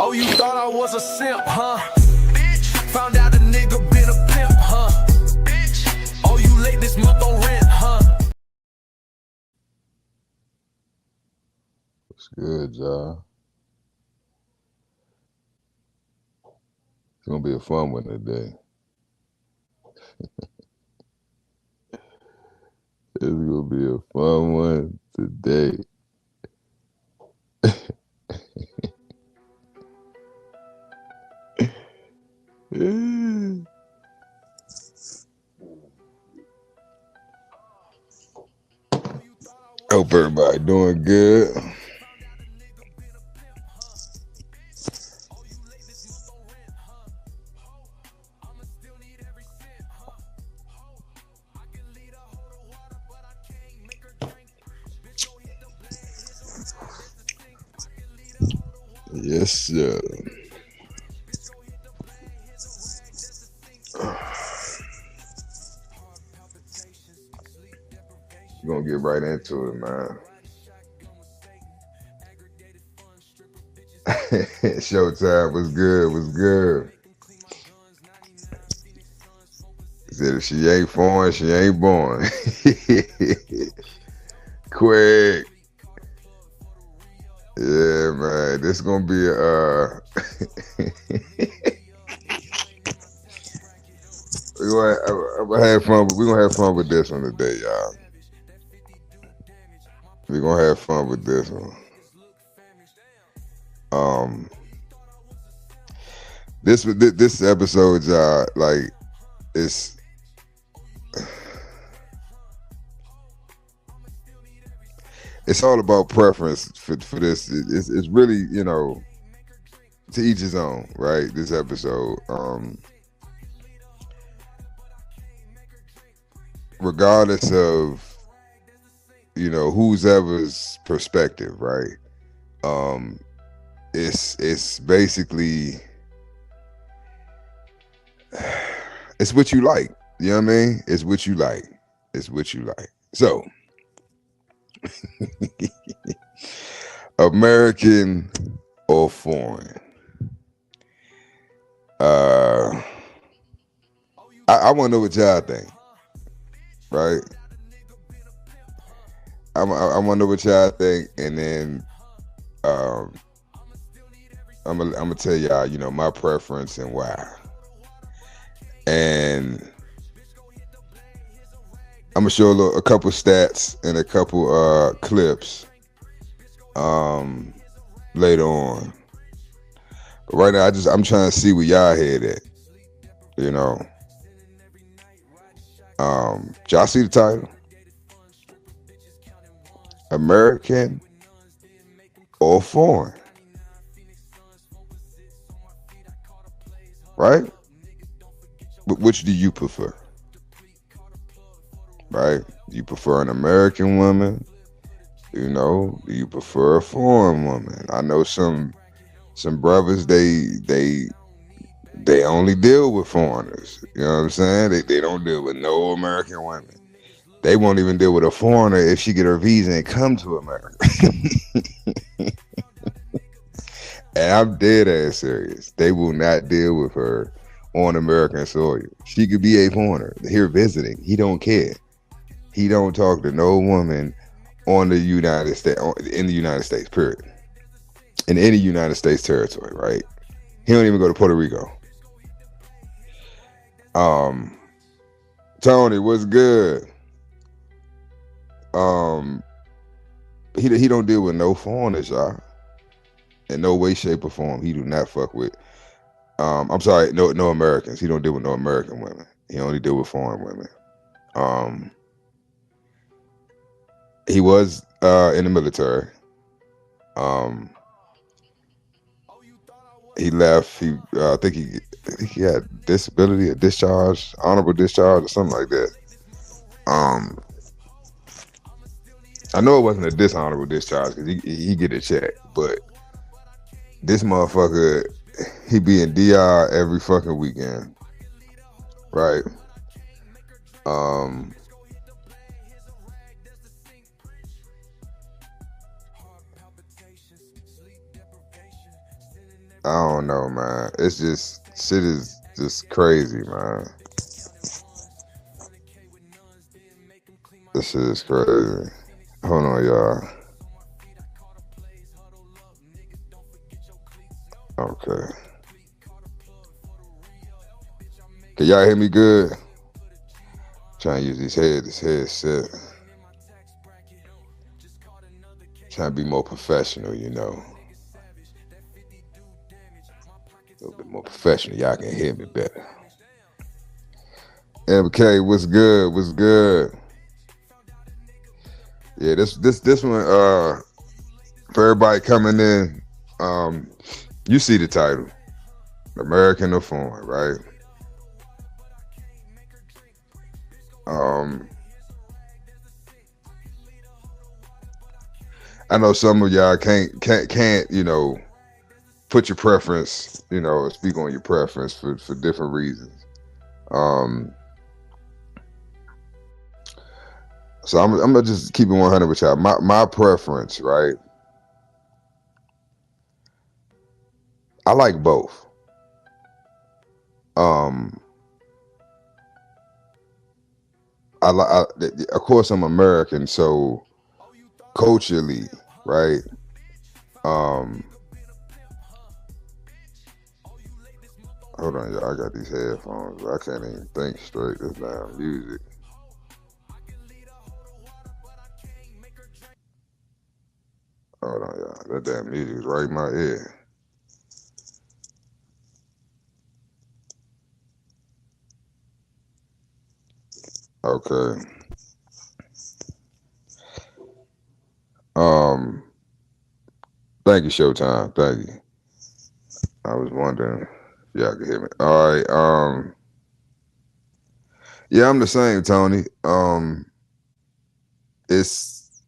Oh, you thought I was a simp, huh? Bitch. Found out a nigga been a pimp, huh? Bitch. Oh, you late this month on rent, huh? What's good, y'all? It's gonna be a fun one today. It's gonna be a fun one today. Hope everybody doing good. Yes, sir. We're gonna get right into it, man. Showtime was good, was good. Said if she ain't foreign, she ain't born. Quick. Yeah, man. This gonna be we're gonna have fun. We're gonna have fun with this one today, y'all. We're gonna have fun with this one. This episode, y'all, like it's all about preference for this. It's really, to each his own, right? This episode, regardless of who's ever's perspective, right? It's basically it's what you like. You know what I mean? It's what you like. It's what you like. So, American or foreign? I want to know what y'all think, right? I want to know what y'all think, and then I'm gonna tell y'all, my preference and why. And I'm gonna show a couple stats and a couple clips later on. But right now, I'm trying to see where y'all head at. Y'all see the title? American or foreign? Right? Which do you prefer? Right? Do you prefer an American woman? Do you prefer a foreign woman? I know some brothers, they only deal with foreigners. You know what I'm saying? They don't deal with no American women. They won't even deal with a foreigner if she get her visa and come to America. And I'm dead ass serious. They will not deal with her on American soil. She could be a foreigner here visiting. He don't care. He don't talk to no woman on the United States, in the United States, period. In any United States territory, right? He don't even go to Puerto Rico. Tony, what's good? He don't deal with no foreigners, y'all. In no way, shape, or form. He do not fuck with. I'm sorry, no Americans. He don't deal with no American women. He only deal with foreign women. He was in the military. He left. I think he had disability, a discharge, honorable discharge, or something like that. I know it wasn't a dishonorable discharge because he get a check, but this motherfucker, he be in DR every fucking weekend, right? I don't know, man. It's just shit is just crazy, man. This shit is crazy. Hold on, y'all. Okay. Can y'all hear me good? Trying to use this headset. Trying to be more professional, you know. A little bit more professional. Y'all can hear me better. MK, what's good? What's good? Yeah, this one, for everybody coming in, you see the title. American or foreign, right? Um, I know some of y'all can't put your preference, speak on your preference for different reasons. Um, so I'm gonna just keep it 100 with y'all. My preference, right? I like both. Um, of course, I'm American, so culturally, right? Um, hold on, y'all. I got these headphones. I can't even think straight. This damn music. Hold on, y'all. That damn music is right in my ear. Okay. Um, Thank you, Showtime. Thank you. I was wondering if y'all could hear me. All right. Yeah, I'm the same, Tony. It's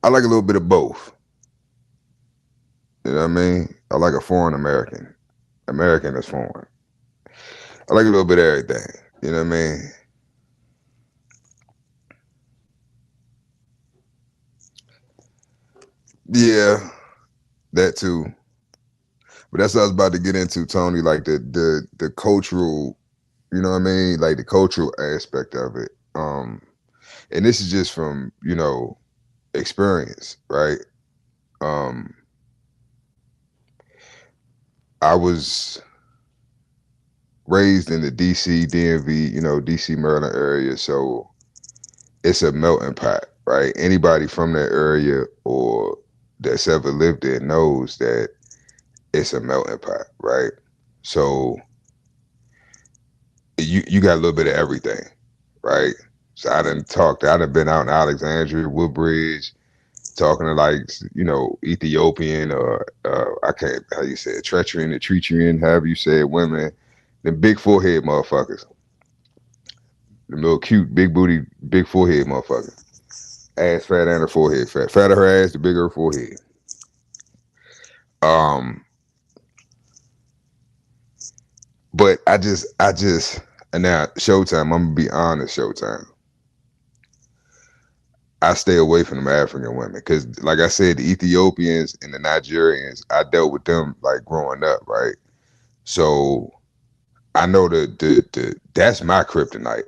I like a little bit of both. You know what I mean? I like a foreign American. American is foreign. I like a little bit of everything. You know what I mean? Yeah, that too. But that's what I was about to get into, Tony. Like the cultural, you know what I mean? Like the cultural aspect of it. And this is just from experience, right? Um, I was raised in the DC, DMV, DC, Maryland area, so it's a melting pot, right? Anybody from that area or that's ever lived there knows that it's a melting pot, right? So you got a little bit of everything, right? So I done been out in Alexandria, Woodbridge, talking to Ethiopian or I can't how you say it, Tretrian, Eritrean, however you say it, women, the big forehead motherfuckers, the little cute big booty, big forehead motherfucker, ass fat and her forehead fat, fatter her ass, the bigger her forehead. Um, but I just and now Showtime. I'm gonna be honest, Showtime. I stay away from them African women because, like I said, the Ethiopians and the Nigerians, I dealt with them like growing up, right? So I know the that's my kryptonite.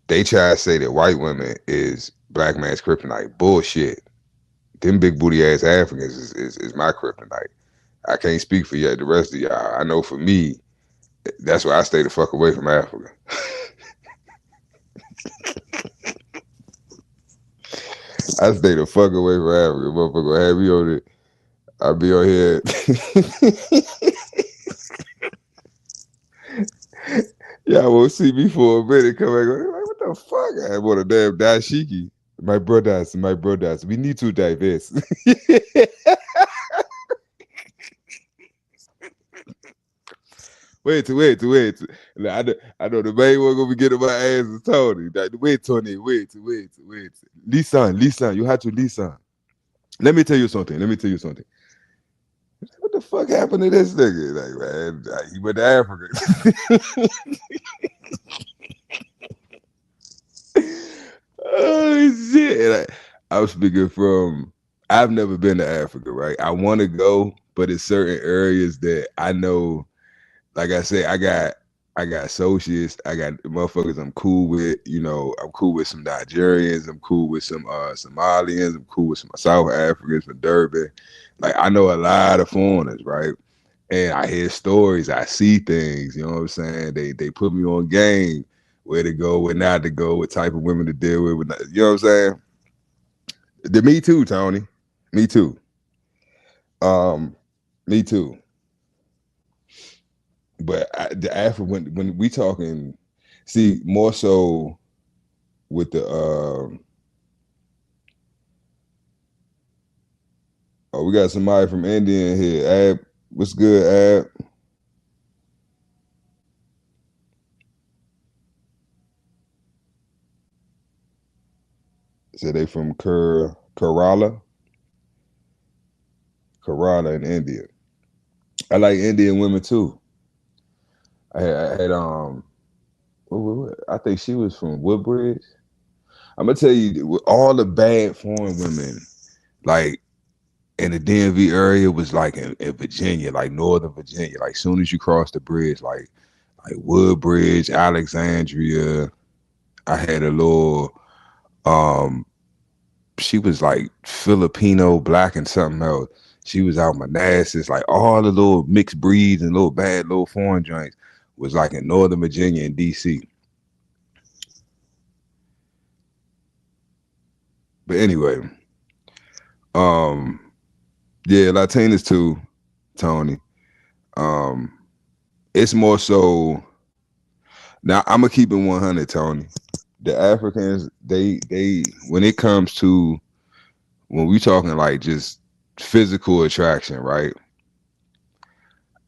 They try to say that white women is black man's kryptonite. Bullshit. Them big booty ass Africans is my kryptonite. I can't speak for yet the rest of y'all. I know for me, that's why I stay the fuck away from Africa. I stay the fuck away from Africa. Motherfucker have me on it. I'll be on here. Y'all won't see me for a minute. Come back, like, what the fuck? I want a damn dashiki. My brothers. We need to divest. wait. I know the main one gonna be getting my ass is Tony. Wait, Tony. Wait. Listen. You had to listen. Let me tell you something. What the fuck happened to this nigga? Like, man, he went to Africa. Oh shit! I was speaking from I've never been to Africa, right? I want to go, but it's certain areas that I know. Like I said, I got associates, I got motherfuckers I'm cool with. You know, I'm cool with some Nigerians, I'm cool with some Somalians, I'm cool with some South Africans from Durban. Like I know a lot of foreigners, right? And I hear stories, I see things, you know what I'm saying? They put me on game, where to go, where not to go, what type of women to deal with, you know what I'm saying? Me too, Tony. Me too. Um, Me too. But the Africa when we talking, see more so with the oh, we got somebody from India in here. Ab, what's good, Ab? So they from Kerala in India. I like Indian women too. I had I think she was from Woodbridge. I'm gonna tell you, with all the bad foreign women, like in the DMV area, was like in Virginia, like Northern Virginia. Like soon as you cross the bridge, like Woodbridge, Alexandria. I had a little um she was like Filipino, black, and something else. She was out Manassas, like all the little mixed breeds and little bad little foreign joints was like in Northern Virginia and DC. But anyway, um, yeah, Latinas too, Tony. Um, it's more so now I'm gonna keep it 100, Tony. The Africans, they when it comes to when we talking like just physical attraction, right?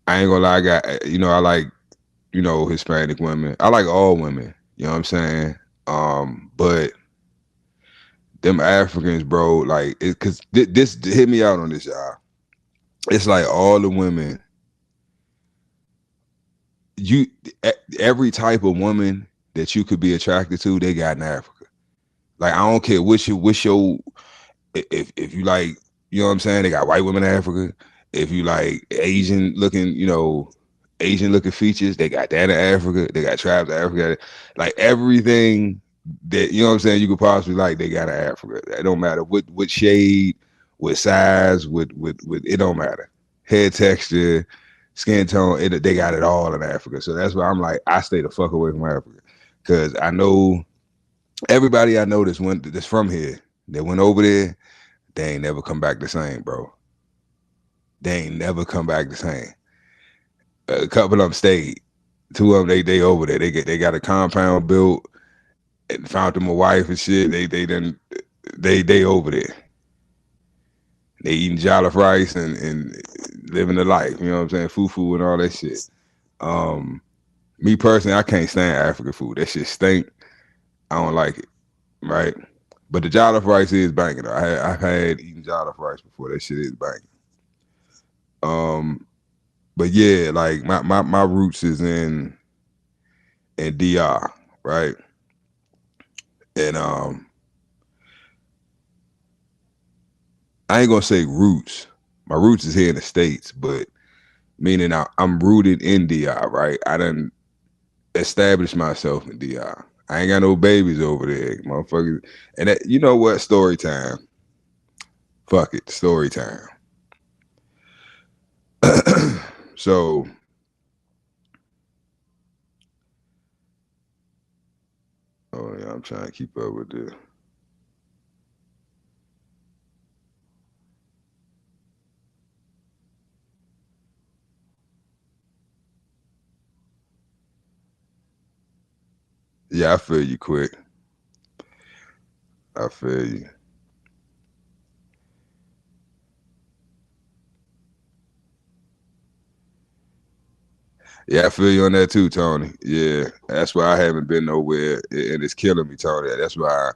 I ain't gonna lie, I got I like Hispanic women. I like all women. You know what I'm saying? But them Africans, bro, like it, cause this hit me out on this, y'all. It's like all the women, you every type of woman that you could be attracted to, they got in Africa. Like I don't care which your if you like, you know what I'm saying? They got white women in Africa. If you like Asian looking features, they got that in Africa. They got tribes in Africa. Like everything that you know what I'm saying you could possibly like, they got in Africa. It don't matter what shade, what size, with it don't matter. Head texture, skin tone, they got it all in Africa. So that's why I'm like, I stay the fuck away from Africa. Cause I know everybody I know that's from here, that went over there, they ain't never come back the same, bro. They ain't never come back the same. A couple of them stayed. Two of them, they over there. They got a compound built and found them a wife and shit. They over there. They eating jollof rice and living the life. You know what I'm saying? Fufu and all that shit. Um, Me personally, I can't stand African food. That shit stink. I don't like it. Right. But the jollof rice is banging. I've had eaten jollof rice before. That shit is banging. Um, but yeah, like my roots is in DR, right? And I ain't gonna say roots. My roots is here in the States, but meaning I'm rooted in DR, right? I done established myself in DR. I ain't got no babies over there, motherfuckers. And that, you know what? Story time. Fuck it, story time. So oh yeah, I'm trying to keep up with this. Yeah, I feel you quick. I feel you. Yeah, I feel you on that too, Tony. Yeah, that's why I haven't been nowhere, and it's killing me, Tony. That's why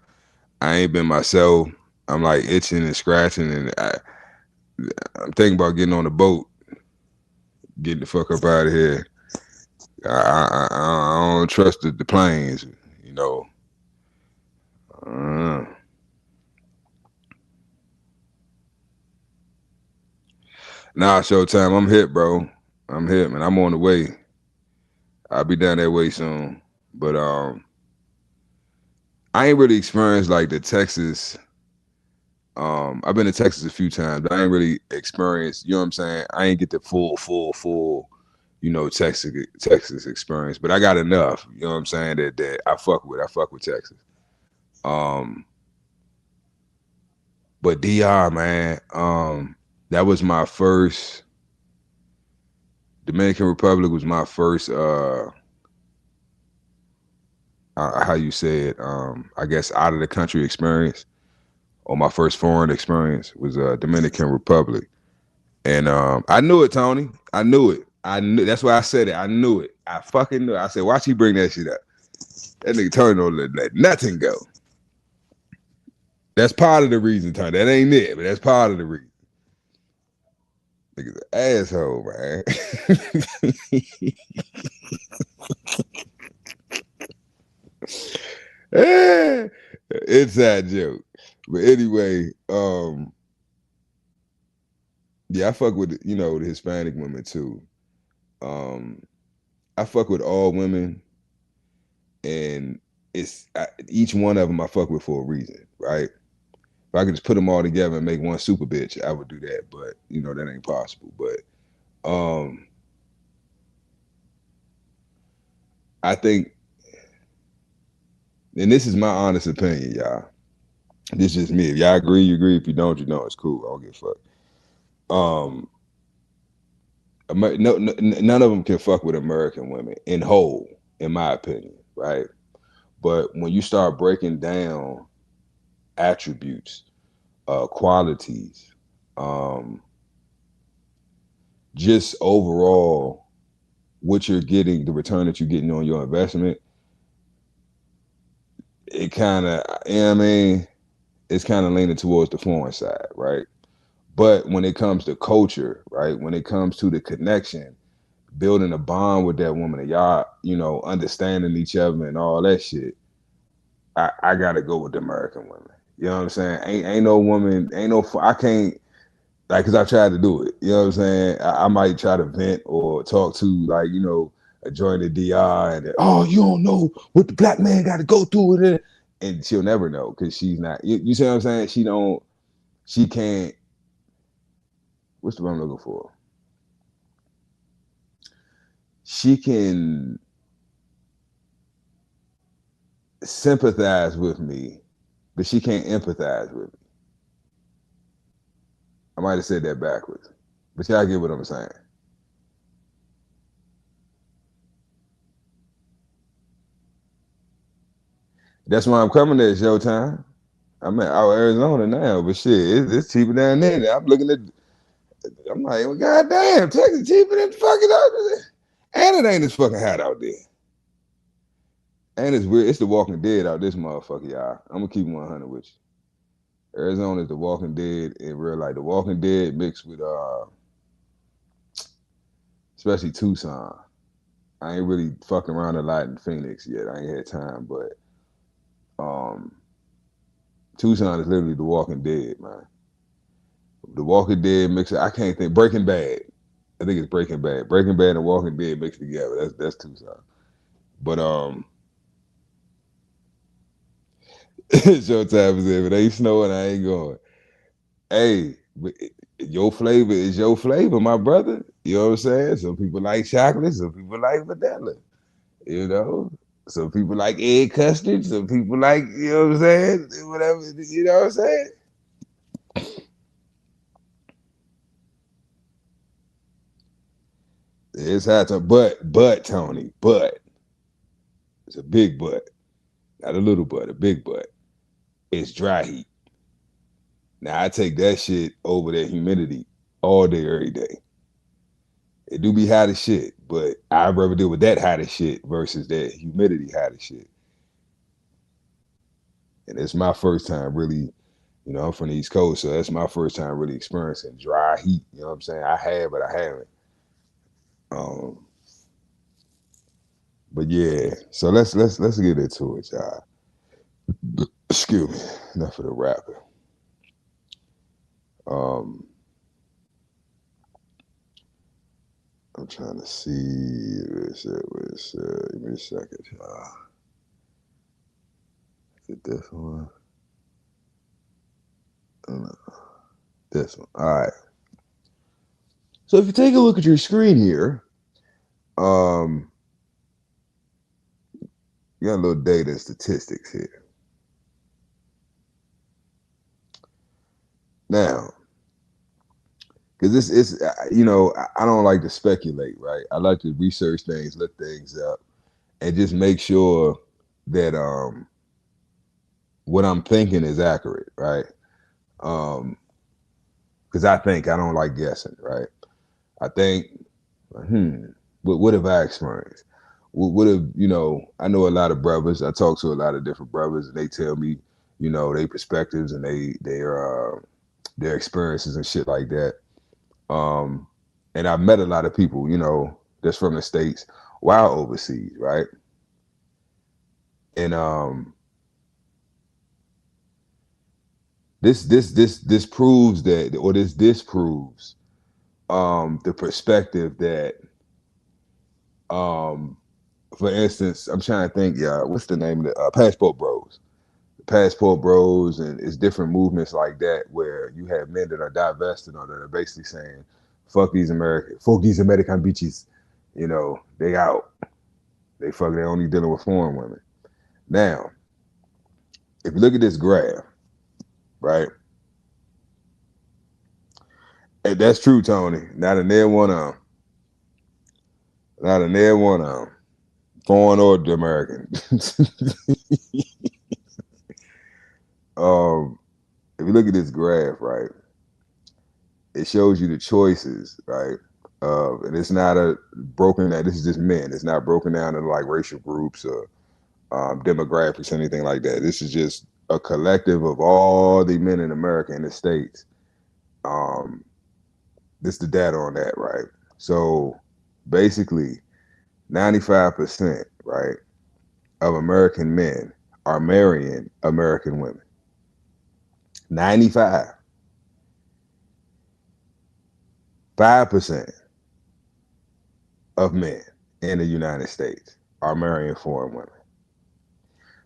I ain't been myself. I'm like itching and scratching, and I'm thinking about getting on the boat, getting the fuck up out of here. I don't trust the planes, you know. Uh, Nah, Showtime. I'm hit, bro. I'm hit, man. I'm on the way. I'll be down that way soon. But I ain't really experienced like the Texas. I've been to Texas a few times, but I ain't really experienced, you know what I'm saying? I ain't get the full, Texas experience. But I got enough, you know what I'm saying, that I fuck with. I fuck with Texas. Um, but DR, man, that was my first. Dominican Republic was my first. How you say it? I guess out of the country experience, or my first foreign experience was Dominican Republic, and I knew it, Tony. I knew it. I knew. That's why I said it. I knew it. I fucking knew it. I said, watch he bring that shit up. That nigga Tony don't let nothing go. That's part of the reason, Tony. That ain't it, but that's part of the reason. Nigga's an asshole, man. Inside joke. But anyway, yeah, I fuck with the Hispanic women too. Um, I fuck with all women, and each one of them I fuck with for a reason, right? If I could just put them all together and make one super bitch, I would do that. But that ain't possible. But I think, and this is my honest opinion, y'all. This is just me. If y'all agree, you agree. If you don't, you know it's cool. I don't give a fuck. None of them can fuck with American women in whole, in my opinion, right? But when you start breaking down attributes, qualities, just overall what you're getting, the return that you're getting on your investment, it kind of, I mean, it's kind of leaning towards the foreign side, right? But when it comes to culture, right? When it comes to the connection, building a bond with that woman, and y'all, understanding each other and all that shit, I gotta go with the American women. You know what I'm saying? Ain't no woman, I can't, like, cause I tried to do it. You know what I'm saying? I might try to vent or talk to, like, a joint of DR, and oh, you don't know what the black man got to go through with it, and she'll never know because she's not. You see what I'm saying? She can't. What's the word I'm looking for? She can sympathize with me, but she can't empathize with me. I might have said that backwards, but y'all get what I'm saying. That's why I'm coming there, Showtime. I'm in Arizona now, but shit, it's cheaper down there. I'm looking at, I'm like, well, goddamn, Texas cheaper than fucking out there. And it ain't as fucking hot out there. And it's weird. It's the Walking Dead out this motherfucker, y'all. I'm gonna keep 100 with you. Arizona is the Walking Dead in real life. The Walking Dead mixed with especially Tucson. I ain't really fucking around a lot in Phoenix yet. I ain't had time, but Tucson is literally the Walking Dead, man. The Walking Dead mixed. I can't think. Breaking Bad. I think it's Breaking Bad. Breaking Bad and Walking Dead mixed together. That's Tucson. But Showtime is if it ain't snowing, I ain't going. Hey, your flavor is your flavor, my brother. You know what I'm saying? Some people like chocolate, some people like vanilla. You know, some people like egg custard, some people like, what I'm saying? Whatever, you know what I'm saying? It's hot to, but Tony, but it's a big but, not a little but, a big but. It's dry heat. Now I take that shit over that humidity all day, every day. It do be hot as shit, but I'd rather deal with that hot as shit versus that humidity hot as shit. And it's my first time really, I'm from the East Coast, so that's my first time really experiencing dry heat. You know what I'm saying? I have, but I haven't. Um, but yeah, so let's get into it, y'all. Excuse me, enough for the rapping. Um, trying to see what it said. Give me a second. Is it this one? No, this one. All right. So if you take a look at your screen here, you got a little data and statistics here. Now, because this is, I don't like to speculate, right? I like to research things, look things up, and just make sure that what I'm thinking is accurate, right? Because I don't like guessing, right? I think, what have I experienced? What have, I know a lot of brothers. I talk to a lot of different brothers, and they tell me, their perspectives and their experiences and shit like that. And I've met a lot of people, that's from the States while overseas, right? And this proves that, or this disproves the perspective that, for instance, I'm trying to think, what's the name of the Passport Bros? Passport Bros, and it's different movements like that where you have men that are divesting or that are basically saying, fuck these American bitches, they out. They only dealing with foreign women. Now, if you look at this graph, right? And that's true, Tony. Not a near one foreign or American. If you look at this graph, right, it shows you the choices, right? And it's not broken down. This is just men. It's not broken down into like racial groups or demographics, anything like that. This is just a collective of all the men in America and the States. This is the data on that, right? So basically, 95%, right, of American men are marrying American women. 95. 5% of men in the United States are marrying foreign women.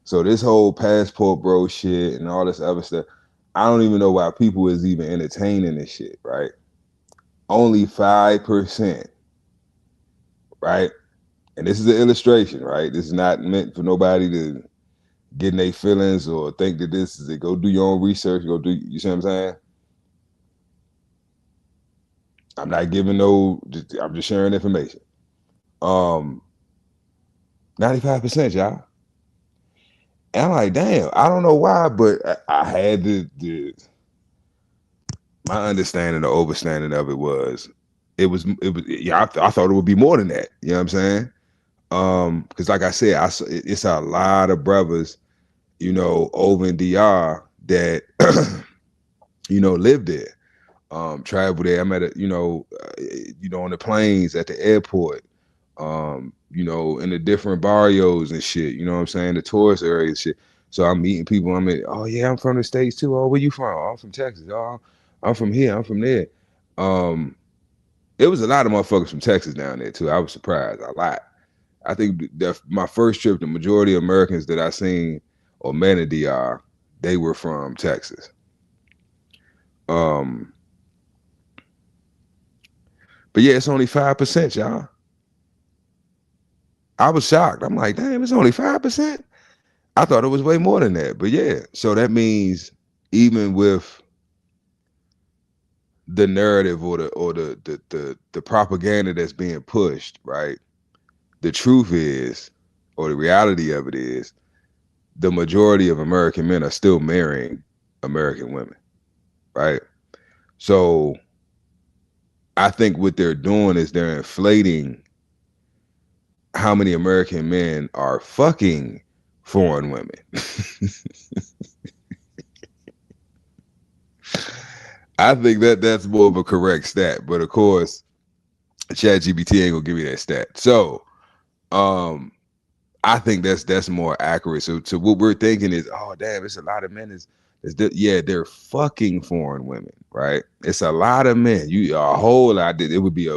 So this whole passport bro shit and all this other stuff, I don't even know why people is even entertaining this shit, right? Only 5%, right? And this is an illustration, right? This is not meant for nobody to get in their feelings or think that this is it. Go do your own research. You see what I'm saying? I'm not giving I'm just sharing information. 95%, y'all. And I'm like, damn, I don't know why, but I had my understanding, the overstanding of it was, I thought it would be more than that. You know what I'm saying? Because like I said, it's a lot of brothers, over in DR that, live there, travel there. I'm at on the planes, at the airport, in the different barrios and shit, you know what I'm saying? The tourist areas shit. So I'm meeting people. Oh yeah, I'm from the States too. Oh, where you from? Oh, I'm from Texas. Oh, I'm from here. I'm from there. It was a lot of motherfuckers from Texas down there too. I was surprised a lot. I think that my first trip, the majority of Americans that I seen or met in DR, they were from Texas. But yeah, it's only 5%, y'all. I was shocked. I'm like, damn, it's only 5%. I thought it was way more than that. But yeah, so that means even with the narrative or the propaganda that's being pushed, right? The truth is, or the reality of it is, the majority of American men are still marrying American women, right? So I think what they're doing is they're inflating how many American men are fucking foreign women. I think that's more of a correct stat, but of course, ChatGPT ain't gonna give me that stat. So, I think that's more accurate. So what we're thinking is, oh damn, it's a lot of men. Yeah, they're fucking foreign women, right? It's a lot of men. A whole lot. It would be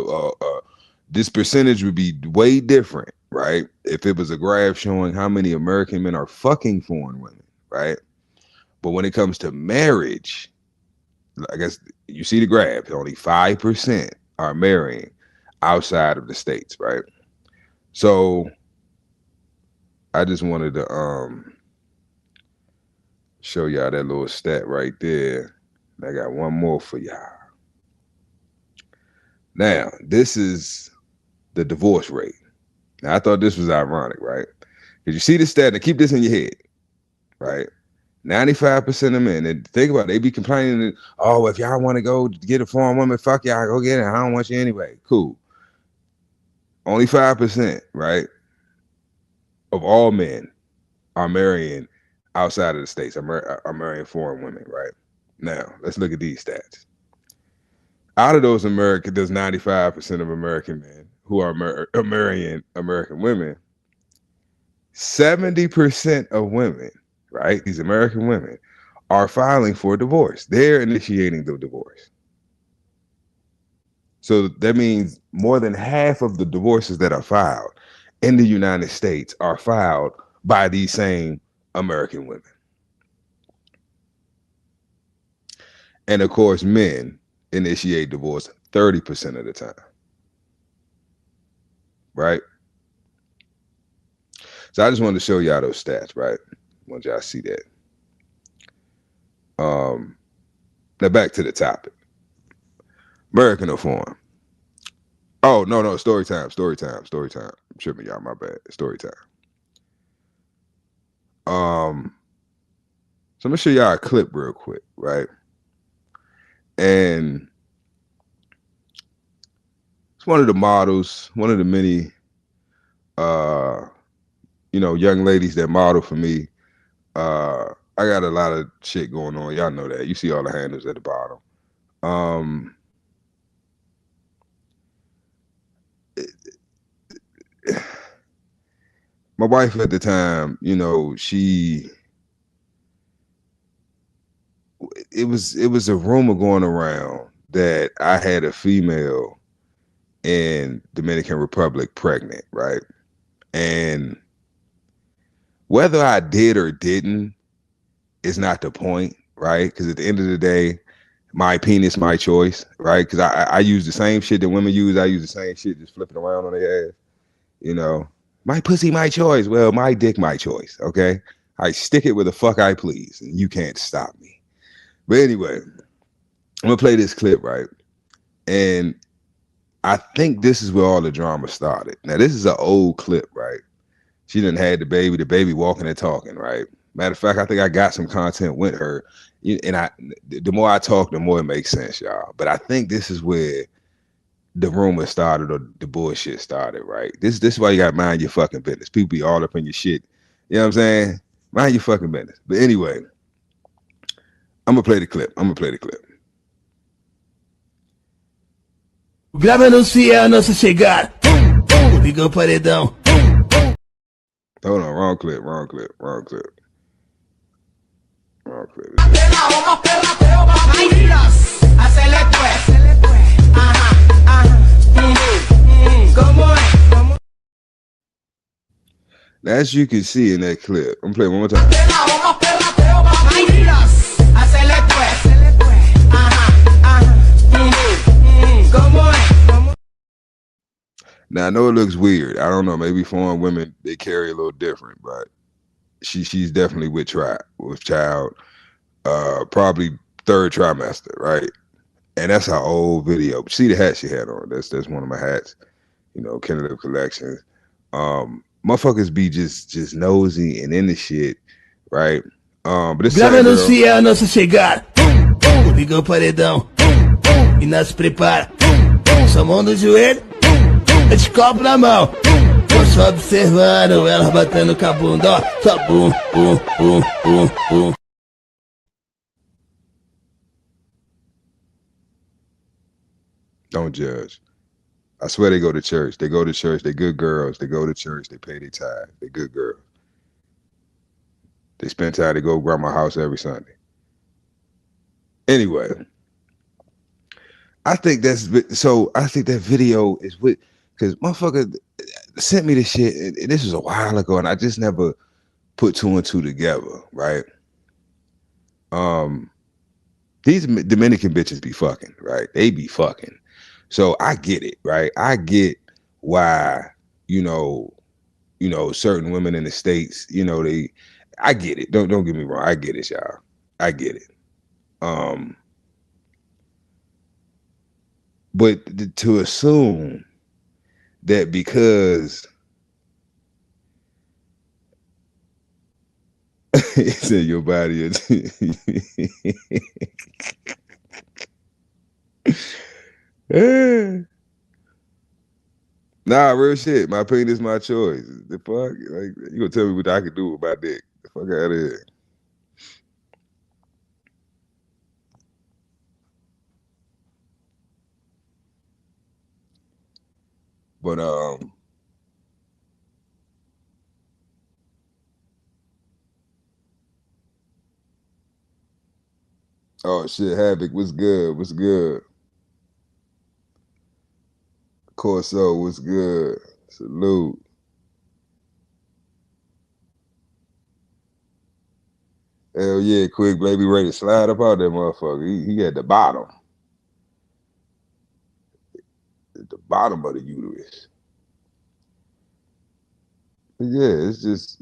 this percentage would be way different, right? If it was a graph showing how many American men are fucking foreign women, right? But when it comes to marriage, I guess you see the graph, only 5% are marrying outside of the states, right? So I just wanted to show y'all that little stat right there. I got one more for y'all. Now, this is the divorce rate. Now, I thought this was ironic, right? Because you see the stat, and keep this in your head, right? 95% of men, and think about it, they be complaining, oh, if y'all want to go get a foreign woman, fuck y'all, go get it. I don't want you anyway. Cool. Only 5%, right, of all men are marrying outside of the states, are marrying foreign women, right? Now, let's look at these stats. Out of those 95% of American men who are marrying American women, 70% of women, right, these American women, are filing for divorce. They're initiating the divorce. So that means more than half of the divorces that are filed in the United States are filed by these same American women. And of course, men initiate divorce 30% of the time. Right? So I just wanted to show y'all those stats, right? I want y'all to see that. Now back to the topic. American or foreign? Oh, no, story time. I'm tripping, y'all, my bad. Story time. So I'm gonna show y'all a clip real quick, right? And it's one of the models, one of the many young ladies that model for me. I got a lot of shit going on. Y'all know that. You see all the handles at the bottom. My wife at the time, it was a rumor going around that I had a female in Dominican Republic pregnant, right? And whether I did or didn't is not the point, right? Because at the end of the day, my penis, my choice, right? Because I use the same shit that women use. I use the same shit, just flipping around on their ass. My pussy, my choice. Well, my dick, my choice. Okay, I stick it where the fuck I please, and you can't stop me. But anyway, I'm gonna play this clip, right? And I think this is where all the drama started. Now, this is an old clip, right? She done had the baby walking and talking, right? Matter of fact, I think I got some content with her. And the more I talk, the more it makes sense, y'all. But I think this is where the rumor started or the bullshit started, right? This is why you gotta mind your fucking business. People be all up in your shit. You know what I'm saying? Mind your fucking business. But anyway, I'm gonna play the clip. Grave anuncia a nossa chegada. Ligou o paredão. Hold on, wrong clip. As you can see in that clip, I'm playing one more time. Now I know it looks weird. I don't know. Maybe foreign women, they carry a little different, but she's definitely with child, probably third trimester, right? And that's her old video. See the hat she had on. That's one of my hats. Kennedy Collections. Motherfuckers be just nosy and in the shit, right? But this Grave anuncia a nossa chegada. Ligou o paredão. E nós se prepara. Sua mão no joelho. De copo na mão. Tô só observando elas batendo com a bunda, ó. Só bum, bum, bum, bum, bum. Don't judge. I swear they go to church. They go to church. They good girls. They go to church. They pay their tithe. They good girls. They spend time to go to grandma's house every Sunday. Anyway, I think that video is with. Cause motherfucker sent me this shit, and this was a while ago, and I just never put two and two together, right? Um, these Dominican bitches be fucking, right? They be fucking. So I get it, right? I get why, you know, certain women in the States, I get it. Don't get me wrong. I get it, y'all. I get it. Um, but to assume that because it's in your body, nah, real shit. My penis, my choice. The fuck, like you gonna tell me what I can do with my dick? The fuck out of here. But oh shit, Havoc, what's good? What's good? Corso, what's good? Salute. Hell yeah, quick baby ready to slide up out that motherfucker. He at the bottom. At the bottom of the uterus. But yeah, it's just,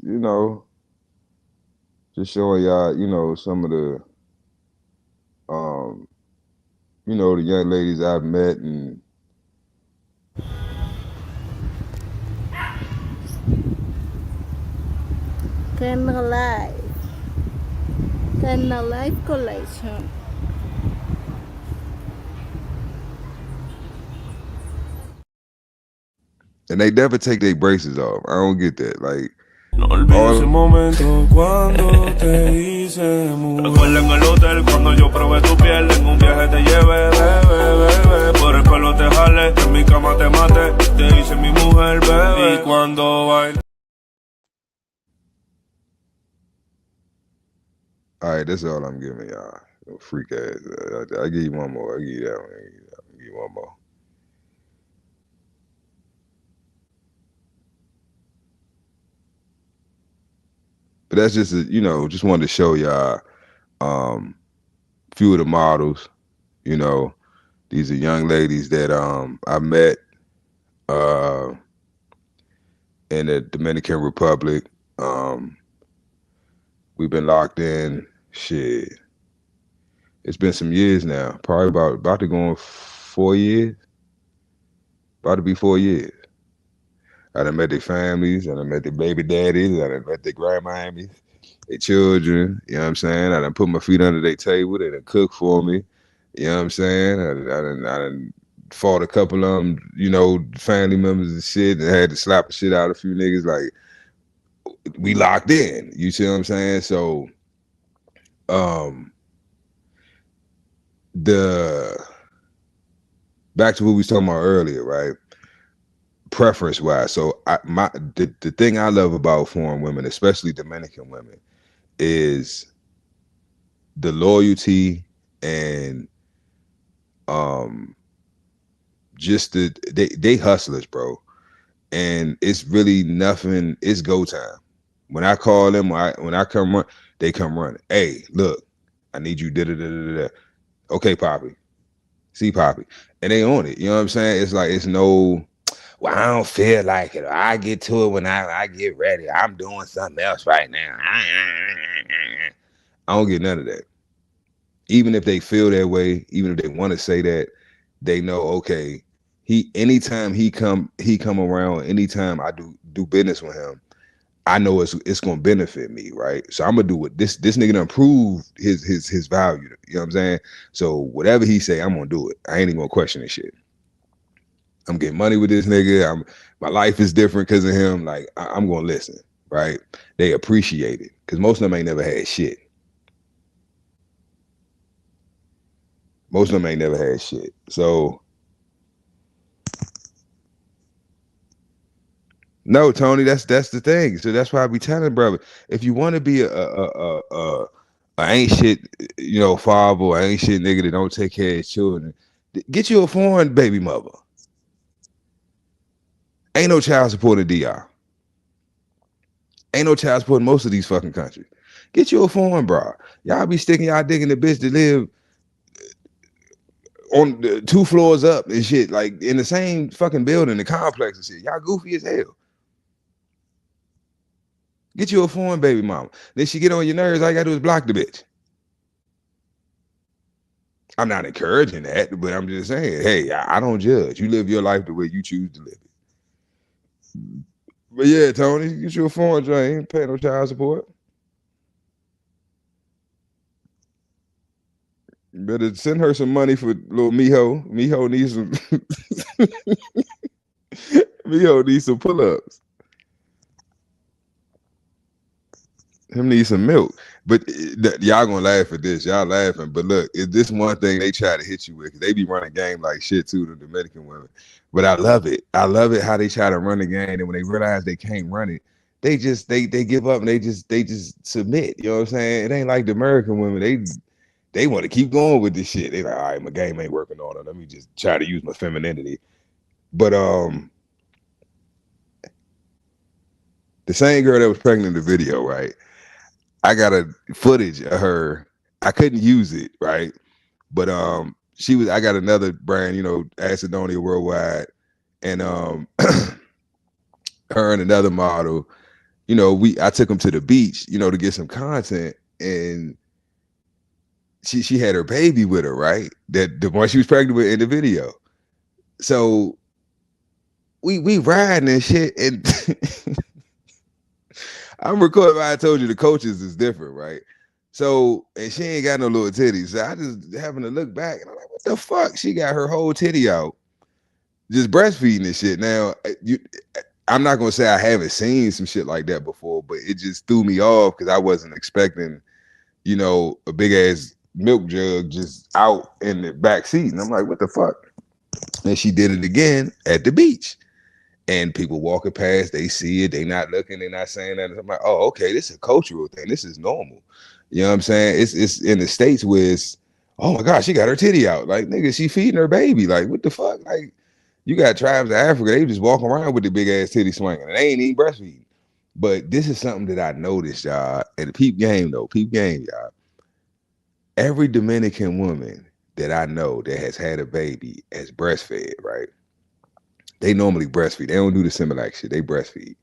just showing y'all, some of the um, the young ladies I've met and Candle Life. Candle Life Collection. they never take their braces off. I don't get that. Like No olvido ese all momento cuando te hice mujer. Recuerda en el hotel cuando yo probé tu piel. En un viaje te llevé, bebé, bebé. Por el pelo te jale, en mi cama te mate. Te hice mi mujer, bebé. Y cuando baile. right, that's all I'm giving y'all. Freak ass. I give you one more. I give you that one. I give you one more. But that's just just wanted to show y'all few of the models. You know, these are young ladies that I met uh in the Dominican Republic. We've been locked in. Shit, it's been some years now. Probably about to go on 4 years. About to be 4 years. I done met their families. I done met their baby daddies. I done met their grandmammies, their children. You know what I'm saying? I done put my feet under their table. They done cook for me. You know what I'm saying? I done fought a couple of them, family members and shit, and had to slap the shit out of a few niggas. Like, we locked in. You see what I'm saying? So, um, the back to what we was talking about earlier, right? Preference wise. So the thing I love about foreign women, especially Dominican women, is the loyalty and just they hustlers, bro. And it's really nothing, it's go time. When I call them, when I come run, they come running. Hey, look, I need you da da da da da. Okay, Poppy. See Poppy. And they own it. You know what I'm saying? It's like it's no, well, I don't feel like it. I get to it when I get ready. I'm doing something else right now. I don't get none of that. Even if they feel that way, even if they want to say that, they know, okay, anytime he come around, anytime I do business with him, I know it's gonna benefit me, right? So I'm gonna do what this nigga done prove his value. You know what I'm saying? So whatever he say, I'm gonna do it. I ain't even gonna question this shit. I'm getting money with this nigga. My life is different because of him. Like I'm gonna listen, right? They appreciate it because most of them ain't never had shit. Most of them ain't never had shit. So no, Tony, that's the thing. So that's why I be telling brother, if you want to be a ain't shit, father, or ain't shit nigga that don't take care of his children, get you a foreign baby mother. Ain't no child support in DR. Ain't no child support in most of these fucking countries. Get you a foreign bra. Y'all be sticking y'all dick in the bitch to live on the 2 floors up and shit, like in the same fucking building, the complex and shit. Y'all goofy as hell. Get you a foreign baby mama. Then she get on your nerves. All you gotta do is block the bitch. I'm not encouraging that, but I'm just saying, hey, I don't judge. You live your life the way you choose to live it. But yeah, Tony, get you a foreign joint. Ain't paying no child support. You better send her some money for little Miho. Miho needs some. Miho needs some pull-ups. Him need some milk. But y'all gonna laugh at this. Y'all laughing. But look, is this one thing they try to hit you with? Cause they be running game like shit too, the Dominican women. But I love it. I love it how they try to run the game, and when they realize they can't run it, they just they give up and they just submit. You know what I'm saying? It ain't like the American women. They want to keep going with this shit. They like, all right, my game ain't working on it. Let me just try to use my femininity. But the same girl that was pregnant in the video, right? I got a footage of her. I couldn't use it, right? But she was. I got another brand, you know, Acidonia Worldwide, and her and another model. You know, I took them to the beach, you know, to get some content, and she had her baby with her, right? That the one she was pregnant with in the video. So we riding and shit, and I'm recording. I told you the coaches is different, right? So, and she ain't got no little titties. So I just having to look back, and I'm like, what the fuck? She got her whole titty out, just breastfeeding and shit. Now, I'm not gonna say I haven't seen some shit like that before, but it just threw me off because I wasn't expecting, you know, a big ass milk jug just out in the back seat. And I'm like, what the fuck? And she did it again at the beach. And people walking past, they see it, they not looking, they not saying that. I'm like, oh, okay, this is a cultural thing. This is normal. You know what I'm saying? It's in the States where it's, oh my gosh, she got her titty out. Like, nigga, she feeding her baby. Like, what the fuck? Like, you got tribes in Africa, they just walking around with the big ass titty swinging. And they ain't even breastfeeding. But this is something that I noticed, y'all. And the peep game, y'all. Every Dominican woman that I know that has had a baby has breastfed, right? They normally breastfeed. They don't do the Similac shit. They breastfeed.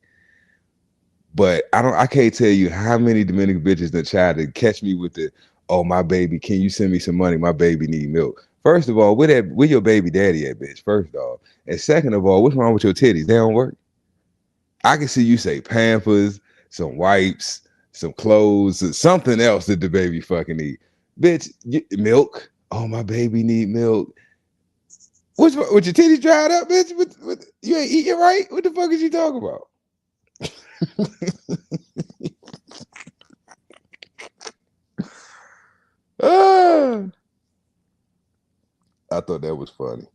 But I can't tell you how many Dominican bitches that tried to catch me with the, oh, my baby, can you send me some money? My baby need milk. First of all, where your baby daddy at, bitch? First off. And second of all, what's wrong with your titties? They don't work. I can see you say Pampers, some wipes, some clothes, something else that the baby fucking need. Bitch, milk. Oh, my baby need milk. With your titties dried up, bitch? You ain't eating right? What the fuck is you talking about? I thought that was funny.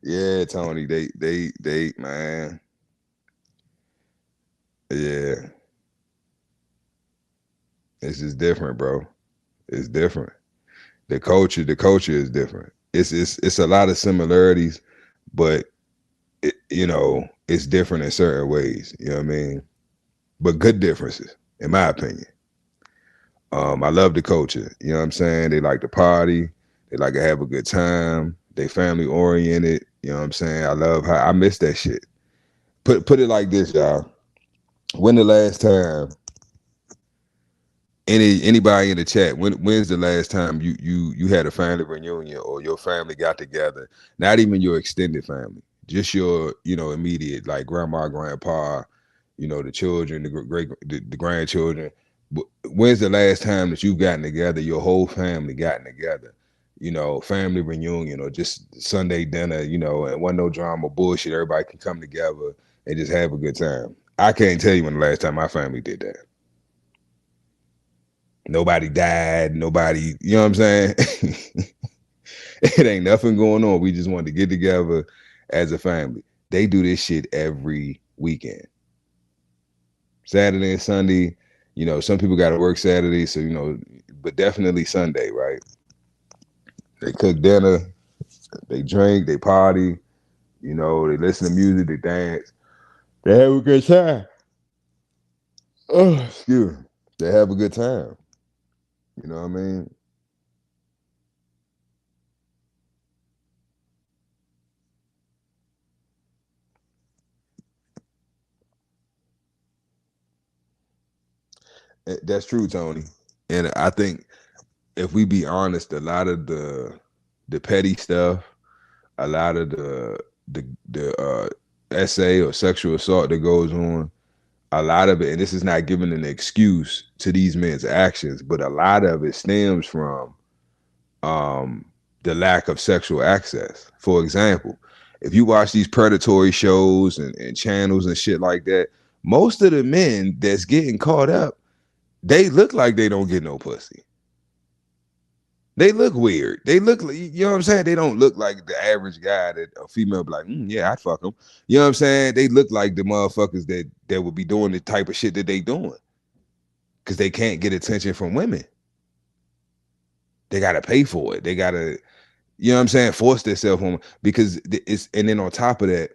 Yeah, Tony, they, man. Yeah. It's just different, bro. It's different. The culture is different. It's a lot of similarities, but you know, it's different in certain ways. You know what I mean? But good differences, in my opinion. I love the culture. You know what I'm saying? They like to party. They like to have a good time. They family oriented. You know what I'm saying? I love how I miss that shit. Put it like this, y'all. When the last time anybody in the chat, when's the last time you had a family reunion or your family got together? Not even your extended family, just your, you know, immediate, like grandma, grandpa, you know, the children, the grandchildren. When's the last time that you've gotten together, your whole family gotten together? You know, family reunion or just Sunday dinner, you know, and wasn't no drama, bullshit. Everybody can come together and just have a good time. I can't tell you when the last time my family did that. Nobody died. Nobody, you know what I'm saying? It ain't nothing going on. We just wanted to get together as a family. They do this shit every weekend. Saturday and Sunday, You know, some people got to work Saturday, so you know, but definitely Sunday, right? They cook dinner, they drink, they party. You know, they listen to music, they dance, they have a good time. Oh, excuse me. They have a good time. You know what I mean? That's true, Tony. And I think if we be honest, a lot of the petty stuff, a lot of the essay or sexual assault that goes on, a lot of it, and this is not giving an excuse to these men's actions, but a lot of it stems from um the lack of sexual access. For example, if you watch these predatory shows and channels and shit like that, most of the men that's getting caught up, they look like they don't get no pussy. They look weird. They look like, you know what I'm saying? They don't look like the average guy that a female be like, yeah, I'd fuck them. You know what I'm saying? They look like the motherfuckers that would be doing the type of shit that they doing because they can't get attention from women. They got to pay for it. They got to, you know what I'm saying, force themselves on because it's, and then on top of that,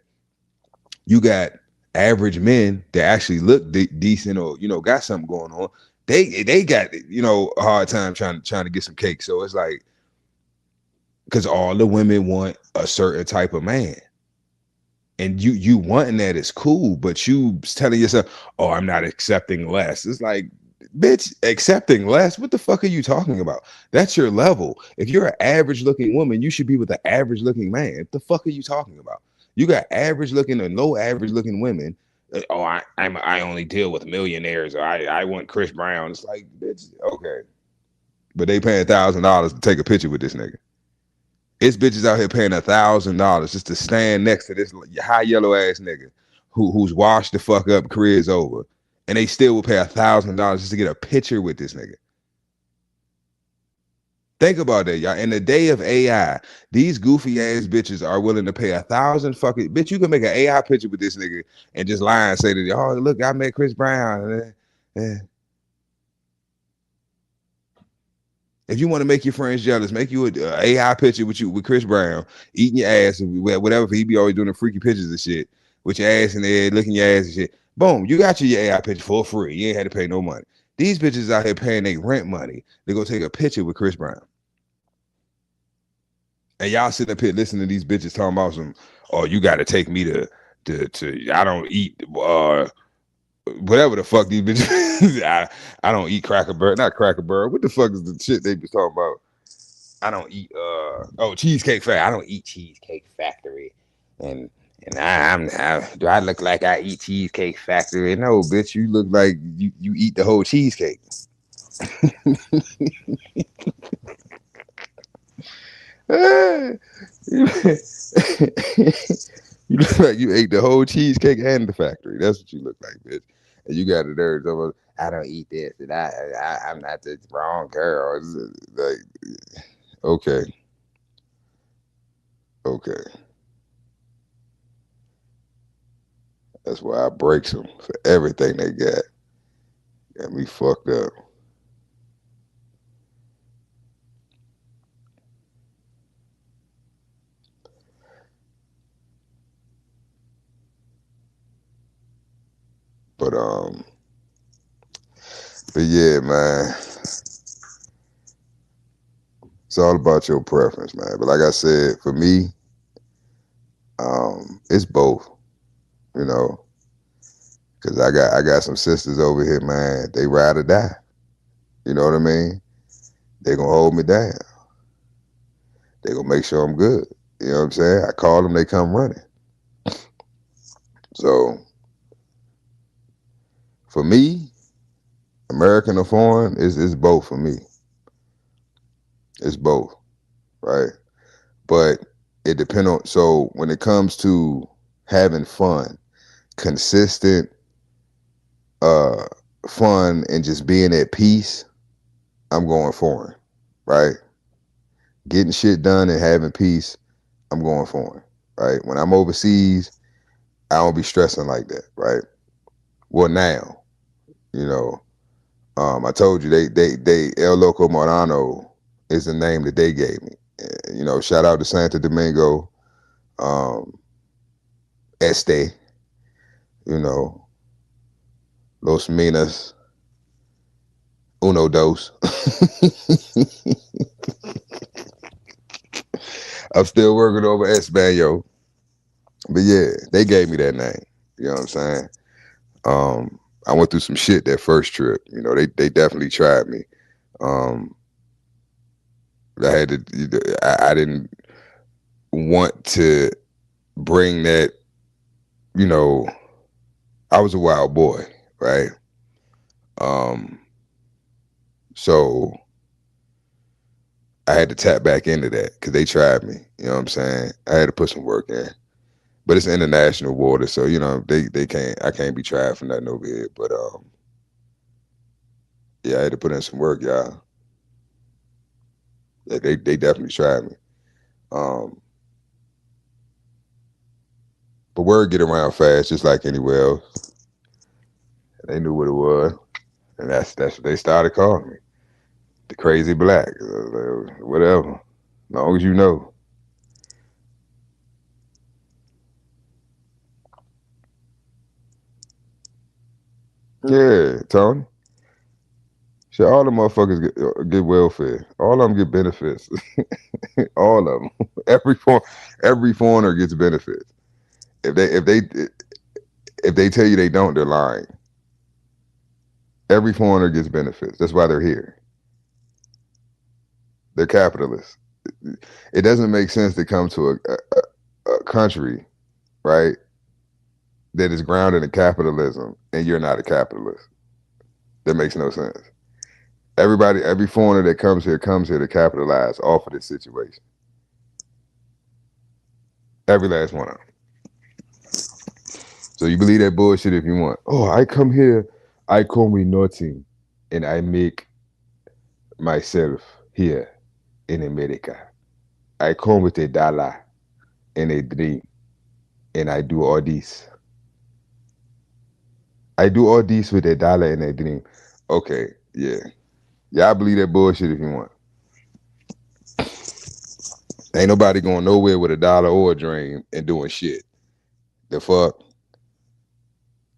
you got average men that actually look decent or, you know, got something going on. They got, you know, a hard time trying to get some cake. So it's like, because all the women want a certain type of man. And you wanting that is cool, but you telling yourself, oh, I'm not accepting less. It's like, bitch, accepting less? What the fuck are you talking about? That's your level. If you're an average looking woman, you should be with an average looking man. What the fuck are you talking about? You got average looking or no average looking women. Oh, I only deal with millionaires, or I want Chris Brown. It's like, bitch, okay. But they paying $1,000 to take a picture with this nigga. It's bitches out here paying $1,000 just to stand next to this high yellow ass nigga who's washed the fuck up, career's over, and they still will pay $1,000 just to get a picture with this nigga. Think about that, y'all. In the day of AI, these goofy ass bitches are willing to pay 1,000 fucking bitch. You can make an AI picture with this nigga and just lie and say that, oh look, I met Chris Brown. If you want to make your friends jealous, make you an AI picture with Chris Brown eating your ass and whatever. He be always doing the freaky pictures and shit with your ass in there, licking your ass and shit. Boom, you got your AI picture for free. You ain't had to pay no money. These bitches out here paying their rent money to go take a picture with Chris Brown. And y'all sitting up here listening to these bitches talking about some, oh, you got to take me to I don't eat whatever the fuck these bitches. I don't eat Cracker Barrel, not Cracker Barrel. What the fuck is the shit they be talking about? I don't eat Cheesecake Factory. I don't eat Cheesecake Factory. And do I look like I eat Cheesecake Factory? No, bitch, you look like you eat the whole cheesecake. You look like you ate the whole cheesecake and the factory. That's what you look like, bitch. And you got it there. I don't eat this, and I'm not the wrong girl. Like, okay. That's why I breaks them for everything they got. Got me fucked up. But yeah, man. It's all about your preference, man. But like I said, for me, it's both, you know. Cause I got some sisters over here, man. They ride or die. You know what I mean? They gonna hold me down. They gonna make sure I'm good. You know what I'm saying? I call them, they come running. So for me, American or foreign, is both for me. It's both, right? But it depends on. So when it comes to having fun, consistent fun, and just being at peace, I'm going foreign, right? Getting shit done and having peace, I'm going foreign, right? When I'm overseas, I don't be stressing like that, right? Well, now, you know, I told you they El Loco Morano is the name that they gave me. You know, shout out to Santo Domingo, Este, you know, Los Minas, Uno Dos. I'm still working over Espanol. But yeah, they gave me that name. You know what I'm saying? I went through some shit that first trip. You know, they definitely tried me. Um, I had to. I didn't want to bring that. You know, I was a wild boy, right? Um, so I had to tap back into that because they tried me. You know what I'm saying? I had to put some work in. But it's international water, so you know they can't. I can't be tried for nothing over here. But yeah, I had to put in some work, y'all. Yeah, they definitely tried me. Um, but word get around fast, just like anywhere else. They knew what it was, and that's what they started calling me, the crazy black, whatever. As long as you know. Yeah, Tony. Shit, all the motherfuckers get welfare. All of them get benefits. All of them. Every foreigner gets benefits. If they tell you they don't, they're lying. Every foreigner gets benefits. That's why they're here. They're capitalists. It doesn't make sense to come to a country, right, that is grounded in capitalism and you're not a capitalist. That makes no sense. Every foreigner that comes here to capitalize off of this situation. Every last one of them. So you believe that bullshit if you want. Oh, I come here, I come with nothing, and I make myself here in America. I come with $1 and a dream, and I do all this. I do all this with $1 and a dream. Okay, yeah. Y'all believe that bullshit if you want. Ain't nobody going nowhere with $1 or a dream and doing shit. The fuck?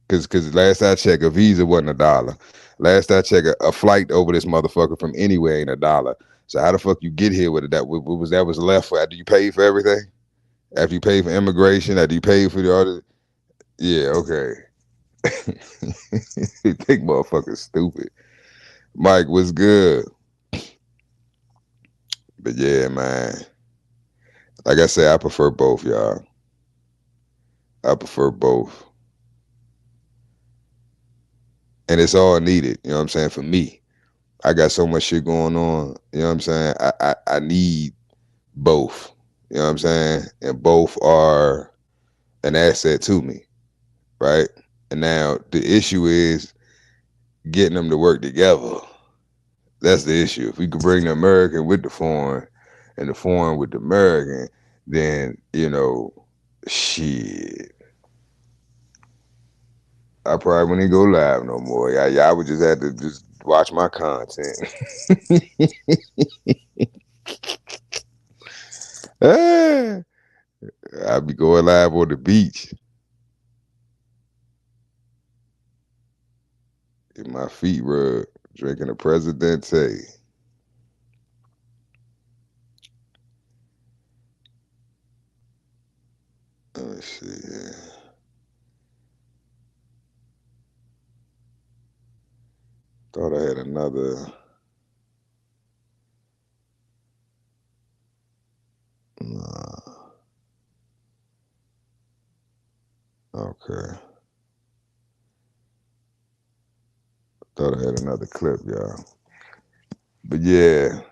Cause last I checked, a visa wasn't $1. Last I checked, a flight over this motherfucker from anywhere ain't $1. So how the fuck you get here with it? What was left for? After you pay for everything? After you pay for immigration? After you pay for the other? Yeah, okay. You think motherfuckers stupid. Mike, what's good? But yeah, man. Like I said, I prefer both, y'all. I prefer both. And it's all needed, you know what I'm saying, for me. I got so much shit going on, you know what I'm saying? I need both, you know what I'm saying? And both are an asset to me, right? And now the issue is getting them to work together. That's the issue. If we could bring the American with the foreign and the foreign with the American, then, you know, shit. I probably wouldn't go live no more. Y'all would just have to just watch my content. I'll be going live on the beach. Get my feet rubbed, drinking a Presidente. Let me see here. Thought I had another. Nah. Okay. Thought I had another clip, y'all. But yeah.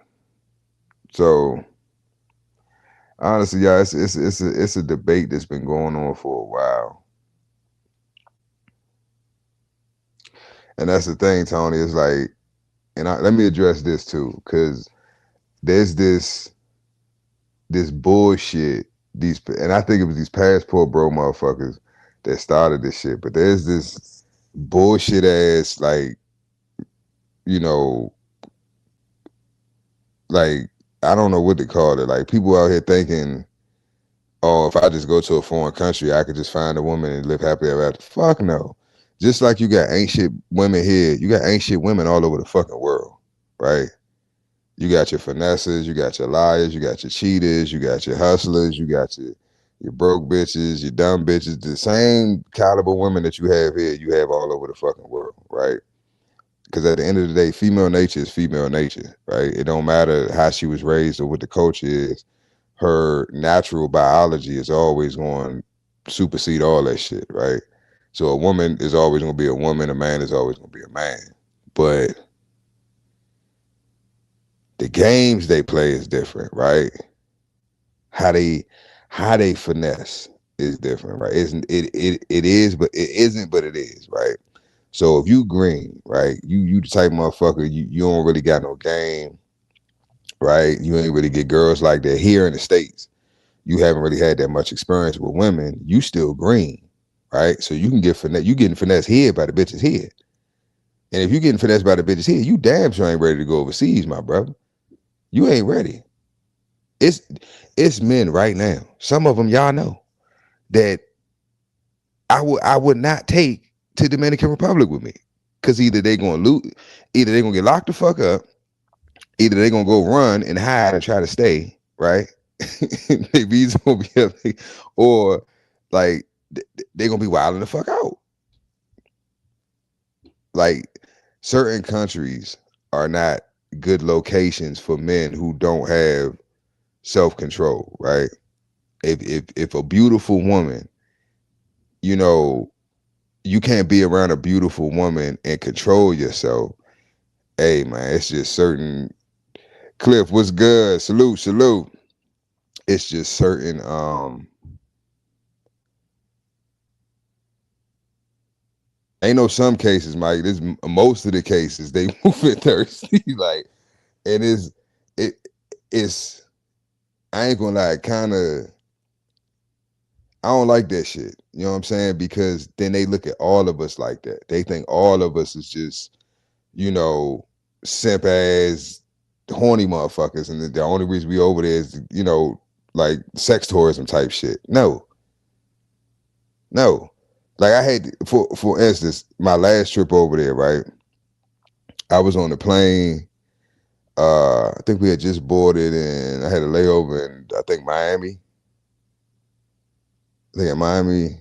So honestly, y'all, it's a debate that's been going on for a while. And that's the thing, Tony, is like, let me address this too, because there's this bullshit, and I think it was these passport bro motherfuckers that started this shit, but there's this bullshit ass, like, you know, like, I don't know what to call it. Like, people out here thinking, oh, if I just go to a foreign country, I could just find a woman and live happily ever after. Fuck no. Just like you got ancient women here, you got ancient women all over the fucking world, right? You got your finesses, you got your liars, you got your cheaters, you got your hustlers, you got your broke bitches, your dumb bitches. The same caliber women that you have here, you have all over the fucking world, right? Because at the end of the day, female nature is female nature, right? It don't matter how she was raised or what the culture is. Her natural biology is always going to supersede all that shit, right? So a woman is always going to be a woman, a man is always going to be a man. But the games they play is different, right? How they finesse is different, right? It is, but it isn't, but it is, right? So if you green, right, you the type of motherfucker, you don't really got no game, right? You ain't really get girls like that here in the States. You haven't really had that much experience with women. You still green, right? So you can get finesse. You getting finessed here by the bitches here. And if you getting finessed by the bitches here, you damn sure ain't ready to go overseas, my brother. You ain't ready. It's men right now. Some of them y'all know that I would not take to Dominican Republic with me, because either they gonna loot, either they gonna get locked the fuck up, either they gonna go run and hide and try to stay, right? They visa gonna be up, or like they gonna be wilding the fuck out. Like, certain countries are not good locations for men who don't have self-control, right? If a beautiful woman, you know, you can't be around a beautiful woman and control yourself. Hey man, it's just certain. Cliff, what's good? Salute. It's just certain ain't no some cases, Mike. This most of the cases they moving thirsty. Like, and it it's I ain't gonna lie, kinda I don't like that shit. You know what I'm saying? Because then they look at all of us like that. They think all of us is just, you know, simp ass horny motherfuckers, and the only reason we over there is, you know, like sex tourism type shit. No. Like, I had, for instance, my last trip over there, right? I was on the plane. I think we had just boarded, and I had a layover in, I think, Miami. I think in Miami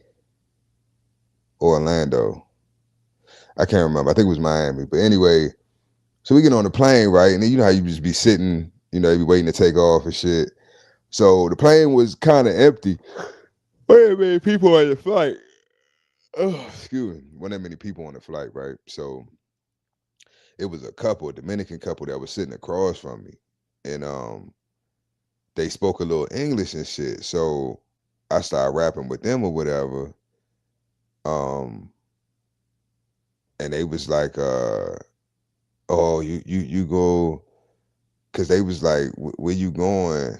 or Orlando. I can't remember. I think it was Miami. But anyway, so we get on the plane, right? And then you know how you just be sitting, you know, you be waiting to take off and shit. So the plane was kind of empty. Wait a minute, people on the flight. Oh, excuse me. Wasn't that many people on the flight, right? So it was a Dominican couple that was sitting across from me. And they spoke a little English and shit. So I started rapping with them or whatever. Um, and they was like, oh, you go, because they was like, where you going?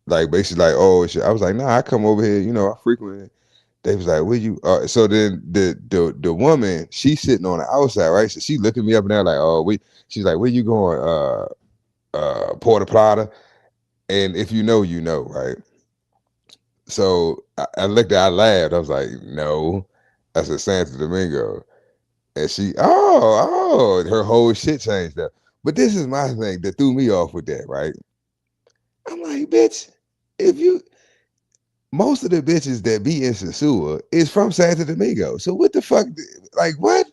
Like, basically like, oh shit. I was like, nah, I come over here, you know, I frequent. They was like, where you so then the woman, she's sitting on the outside, right? So she looking me up and down like, oh, she's like, where you going? Puerto Plata. And if you know, you know, right? So I looked at, I laughed. I was like, no. I said Santo Domingo. And she, her whole shit changed up. But this is my thing that threw me off with that, right? I'm like, bitch, if you, most of the bitches that be in Sasua is from Santo Domingo. So what the fuck, like, what?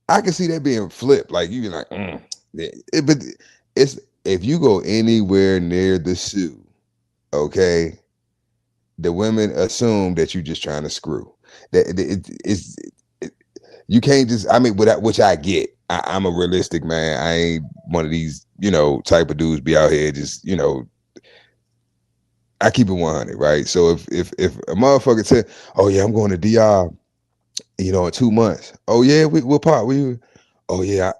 I can see that being flipped. Like, you be like, but it's, if you go anywhere near the Sioux, okay, the women assume that you just trying to screw. That you can't just. I mean, which I get. I'm a realistic man. I ain't one of these, you know, type of dudes be out here just, you know. I keep it 100, right? So if a motherfucker said, "Oh yeah, I'm going to DR, you know, in 2 months." Oh yeah, we'll pop. Oh yeah,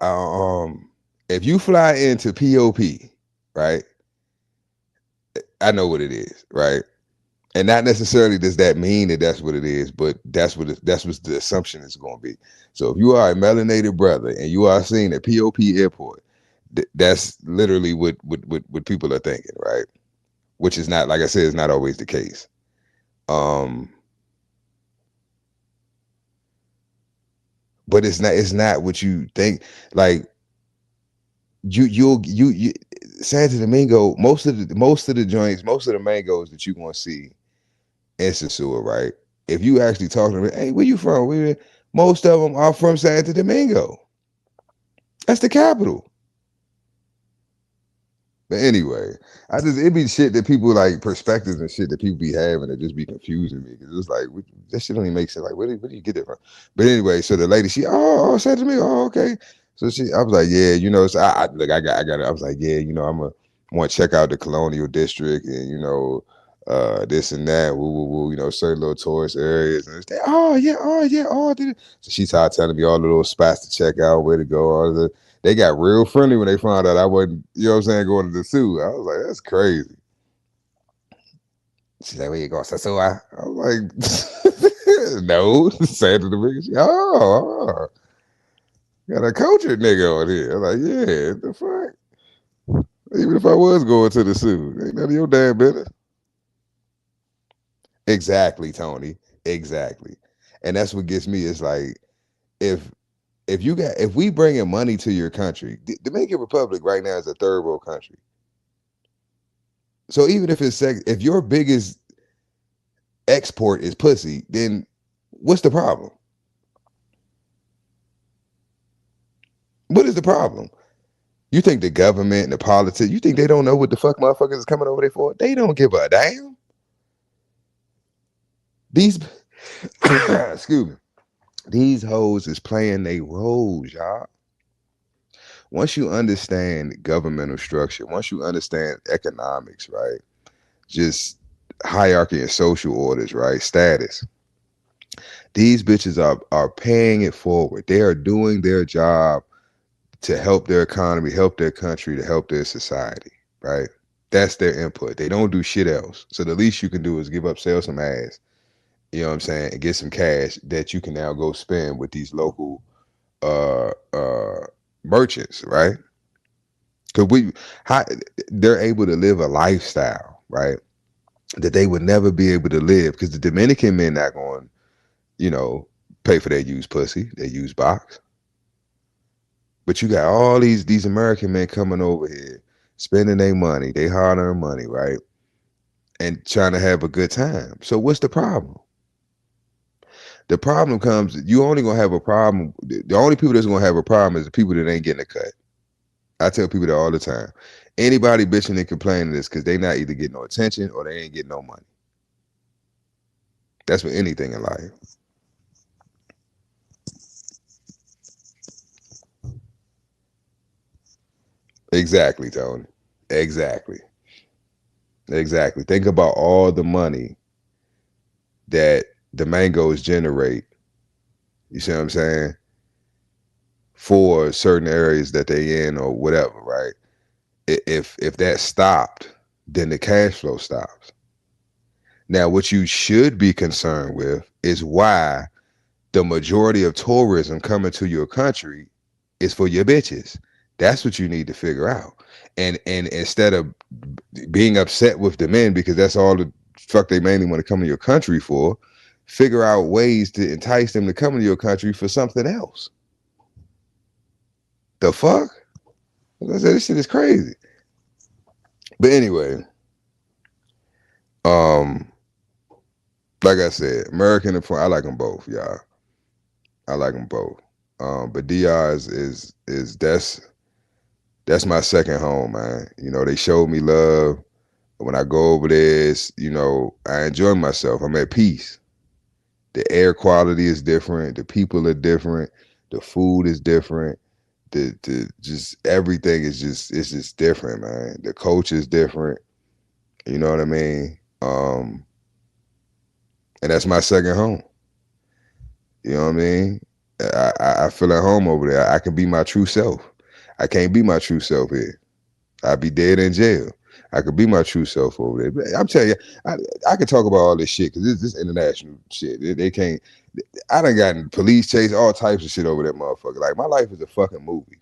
if you fly into POP, right? I know what it is, right? And not necessarily does that mean that that's what it is, but that's what the assumption is going to be. So if you are a melanated brother and you are seen at POP airport, that's literally what people are thinking, right? Which is not, like I said, is not always the case. But it's not what you think. Like you Santo Domingo, most of the joints, most of the mangoes that you're gonna see in Sosua, right? If you actually talk to them, hey, where you from? Most of them are from Santo Domingo. That's the capital. But anyway, it be shit that people like perspectives and shit that people be having that just be confusing me because it's like that shit don't even make sense. Like, where do you get that from? But anyway, so the lady, said to me, oh, okay. So I was like, yeah, so look, I got it. I was like, yeah, I'm want to check out the Colonial District and this and that, certain little tourist areas. And oh yeah. So she started telling me all the little spots to check out, where to go, all the. They got real friendly when they found out I wasn't, going to the zoo. I was like, that's crazy. She's like, where you going? So I was like, no, sad to the biggest. Got a cultured nigga on here. I'm like, yeah, the fuck? Even if I was going to the zoo, ain't none of your damn business. Exactly, Tony. Exactly. And that's what gets me. It's like, if we bringing money to your country, the Dominican Republic right now is a third world country. So even if your biggest export is pussy, then what's the problem? What is the problem? You think the government and the politics, you think they don't know what the fuck motherfuckers is coming over there for? They don't give a damn. These excuse me. These hoes is playing their roles, y'all. Once you understand governmental structure, once you understand economics, right? Just hierarchy and social orders, right? Status. These bitches are paying it forward. They are doing their job to help their economy, help their country, to help their society, right? That's their input. They don't do shit else. So the least you can do is sell some ass, you know what I'm saying, and get some cash that you can now go spend with these local merchants, right? Because they're able to live a lifestyle, right, that they would never be able to live because the Dominican men not going, pay for their used pussy, their used box. But you got all these American men coming over here, spending their money, they hard-earned money, right, and trying to have a good time. So what's the problem? The problem comes, you only gonna have a problem. The only people that's gonna have a problem is the people that ain't getting a cut. I tell people that all the time. Anybody bitching and complaining is because they not either getting no attention or they ain't getting no money. That's with anything in life. Exactly, Tony. Exactly. Think about all the money that the mangoes generate. You see what I'm saying? For certain areas that they in or whatever, right? If that stopped, then the cash flow stops. Now, what you should be concerned with is why the majority of tourism coming to your country is for your bitches. That's what you need to figure out. And instead of being upset with the men because that's all the fuck they mainly want to come to your country for, figure out ways to entice them to come to your country for something else. The fuck? I said, this shit is crazy. But anyway, like I said, American and foreign, I like them both, y'all. I like them both. But DR is that's my second home, man. They showed me love. When I go over there, I enjoy myself. I'm at peace. The air quality is different. The people are different. The food is different. The just everything is just different, man. The culture is different. You know what I mean? And that's my second home. You know what I mean? I feel at home over there. I can be my true self. I can't be my true self here. I'd be dead in jail. I could be my true self over there. But I'm telling you, I could talk about all this shit because this international shit. They can't. I done gotten police chase, all types of shit over that motherfucker. Like my life is a fucking movie.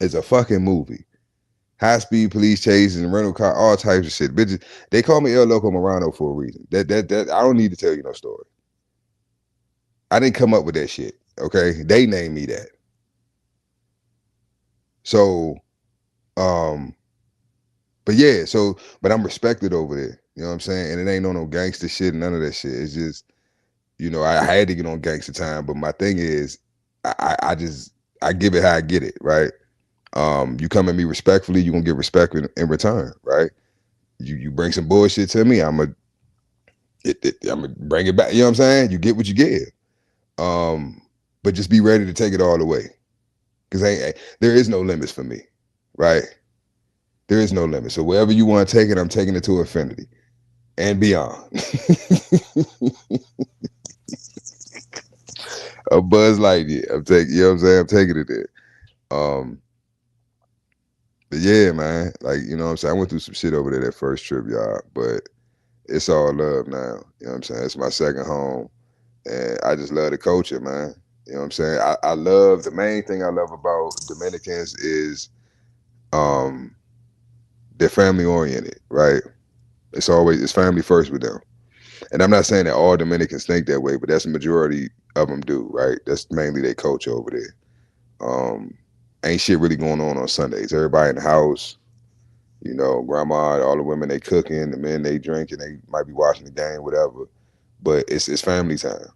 It's a fucking movie. High speed police chases and rental car, all types of shit. Bitches, they call me El Loco Morano for a reason. That I don't need to tell you no story. I didn't come up with that shit. Okay, they named me that. So, but yeah, but I'm respected over there. You know what I'm saying? And it ain't no gangster shit, none of that shit. It's just, I had to get on gangster time. But my thing is, I just give it how I get it, right? You come at me respectfully, you gonna get respect in return, right? You bring some bullshit to me, I'm gonna bring it back. You know what I'm saying? You get what you give. But just be ready to take it all away, because there is no limits for me, right? There is no limit. So wherever you want to take it, I'm taking it to infinity and beyond. A Buzz Lightyear. I'm taking, you know what I'm saying? I'm taking it there. But yeah, man, like, you know what I'm saying? I went through some shit over there that first trip, y'all, but it's all love now. You know what I'm saying? It's my second home, and I just love the culture, man. You know what I'm saying? I love, the main thing I love about Dominicans is they're family oriented, right? It's family first with them. And I'm not saying that all Dominicans think that way, but that's the majority of them do, right? That's mainly their culture over there. Ain't shit really going on Sundays. Everybody in the house, grandma, all the women, they cooking, the men, they drinking, they might be watching the game, whatever. But it's family time.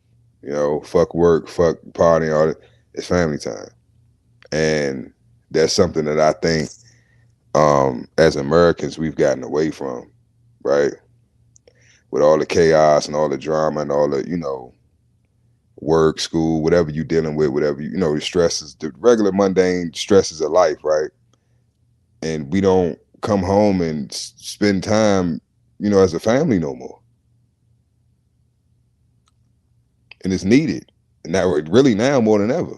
Fuck work, fuck partying, all that. It's family time. And that's something that I think as Americans we've gotten away from, right? With all the chaos and all the drama and all the, work, school, whatever you're dealing with, whatever, the stresses, the regular mundane stresses of life, right? And we don't come home and spend time, as a family no more. And it's needed. And now, really now more than ever.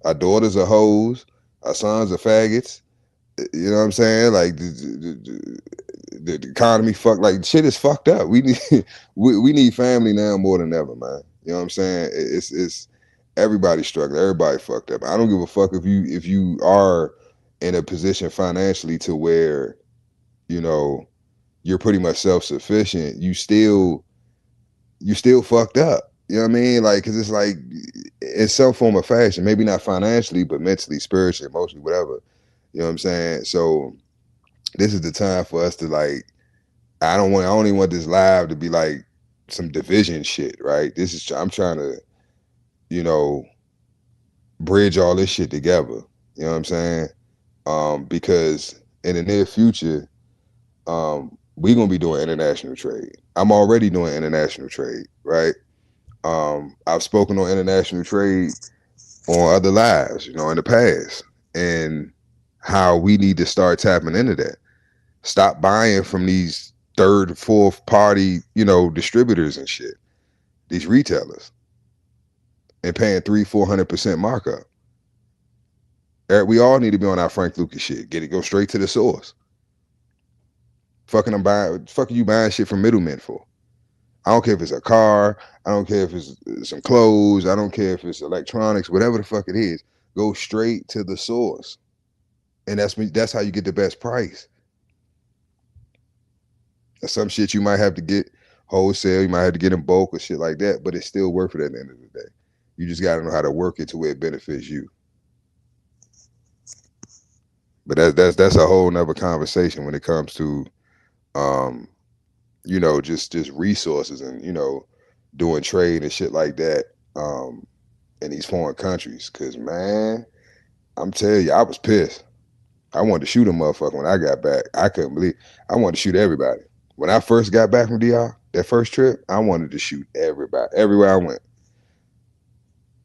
Our daughters are hoes. Our sons are faggots. You know what I'm saying? Like the economy like shit is fucked up. We need we need family now more than ever, man. You know what I'm saying? It's everybody struggling. Everybody fucked up. I don't give a fuck if you are in a position financially to where, you're pretty much self-sufficient. You still fucked up. You know what I mean? Like, cause it's like in some form of fashion, maybe not financially, but mentally, spiritually, emotionally, whatever. You know what I'm saying? So this is the time for us to, like, I don't only want this live to be like some division shit, right? I'm trying to, bridge all this shit together. You know what I'm saying? Because in the near future, we're gonna be doing international trade. I'm already doing international trade, right? I've spoken on international trade on other lives, in the past, and how we need to start tapping into that. Stop buying from these third, fourth party, distributors and shit, these retailers, and paying 300-400% markup. We all need to be on our Frank Lucas shit. Go straight to the source. Fucking you buying shit from middlemen for? I don't care if it's a car. I don't care if it's some clothes. I don't care if it's electronics, whatever the fuck it is. Go straight to the source. And that's how you get the best price. And some shit you might have to get wholesale. You might have to get in bulk or shit like that, but it's still worth it at the end of the day. You just got to know how to work it to where it benefits you. But that's a whole nother conversation when it comes to, just resources and, doing trade and shit like that in these foreign countries. Because, man, I'm telling you, I was pissed. I wanted to shoot a motherfucker when I got back. I couldn't believe. I wanted to shoot everybody. When I first got back from DR, that first trip, I wanted to shoot everybody, everywhere I went.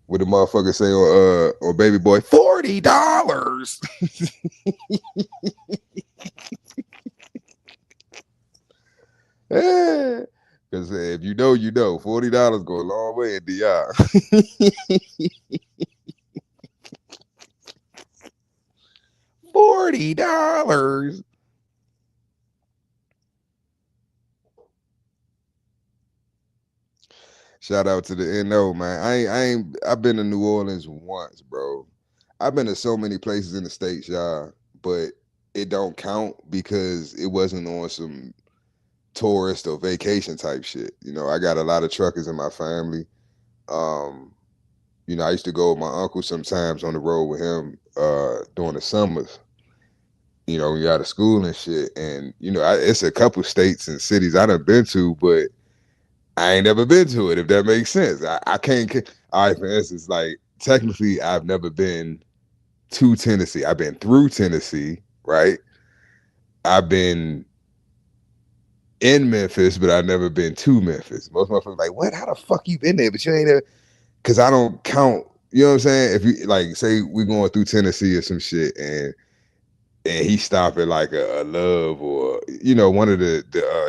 What the motherfucker say on Baby Boy? $40. Because if you know, $40 go a long way in DR. $40. $40. Shout out to the NO, man. I've been to New Orleans once, bro. I've been to so many places in the States, y'all, but it don't count because it wasn't on some tourist or vacation type shit. You know, I got a lot of truckers in my family. Um, you know, I used to go with my uncle sometimes on the road with him during the summers. You know, when you're out of school and shit. And, you know, it's a couple states and cities I done been to, but I ain't never been to it, if that makes sense. I can't. All right, for instance, like technically, I've never been to Tennessee. I've been through Tennessee, right? I've been in Memphis, but I've never been to Memphis. Most motherfuckers like, what? How the fuck you been there? But you ain't there. Because I don't count. You know what I'm saying? If you like, say we going through Tennessee or some shit, and he stop at like a Love or you know one of the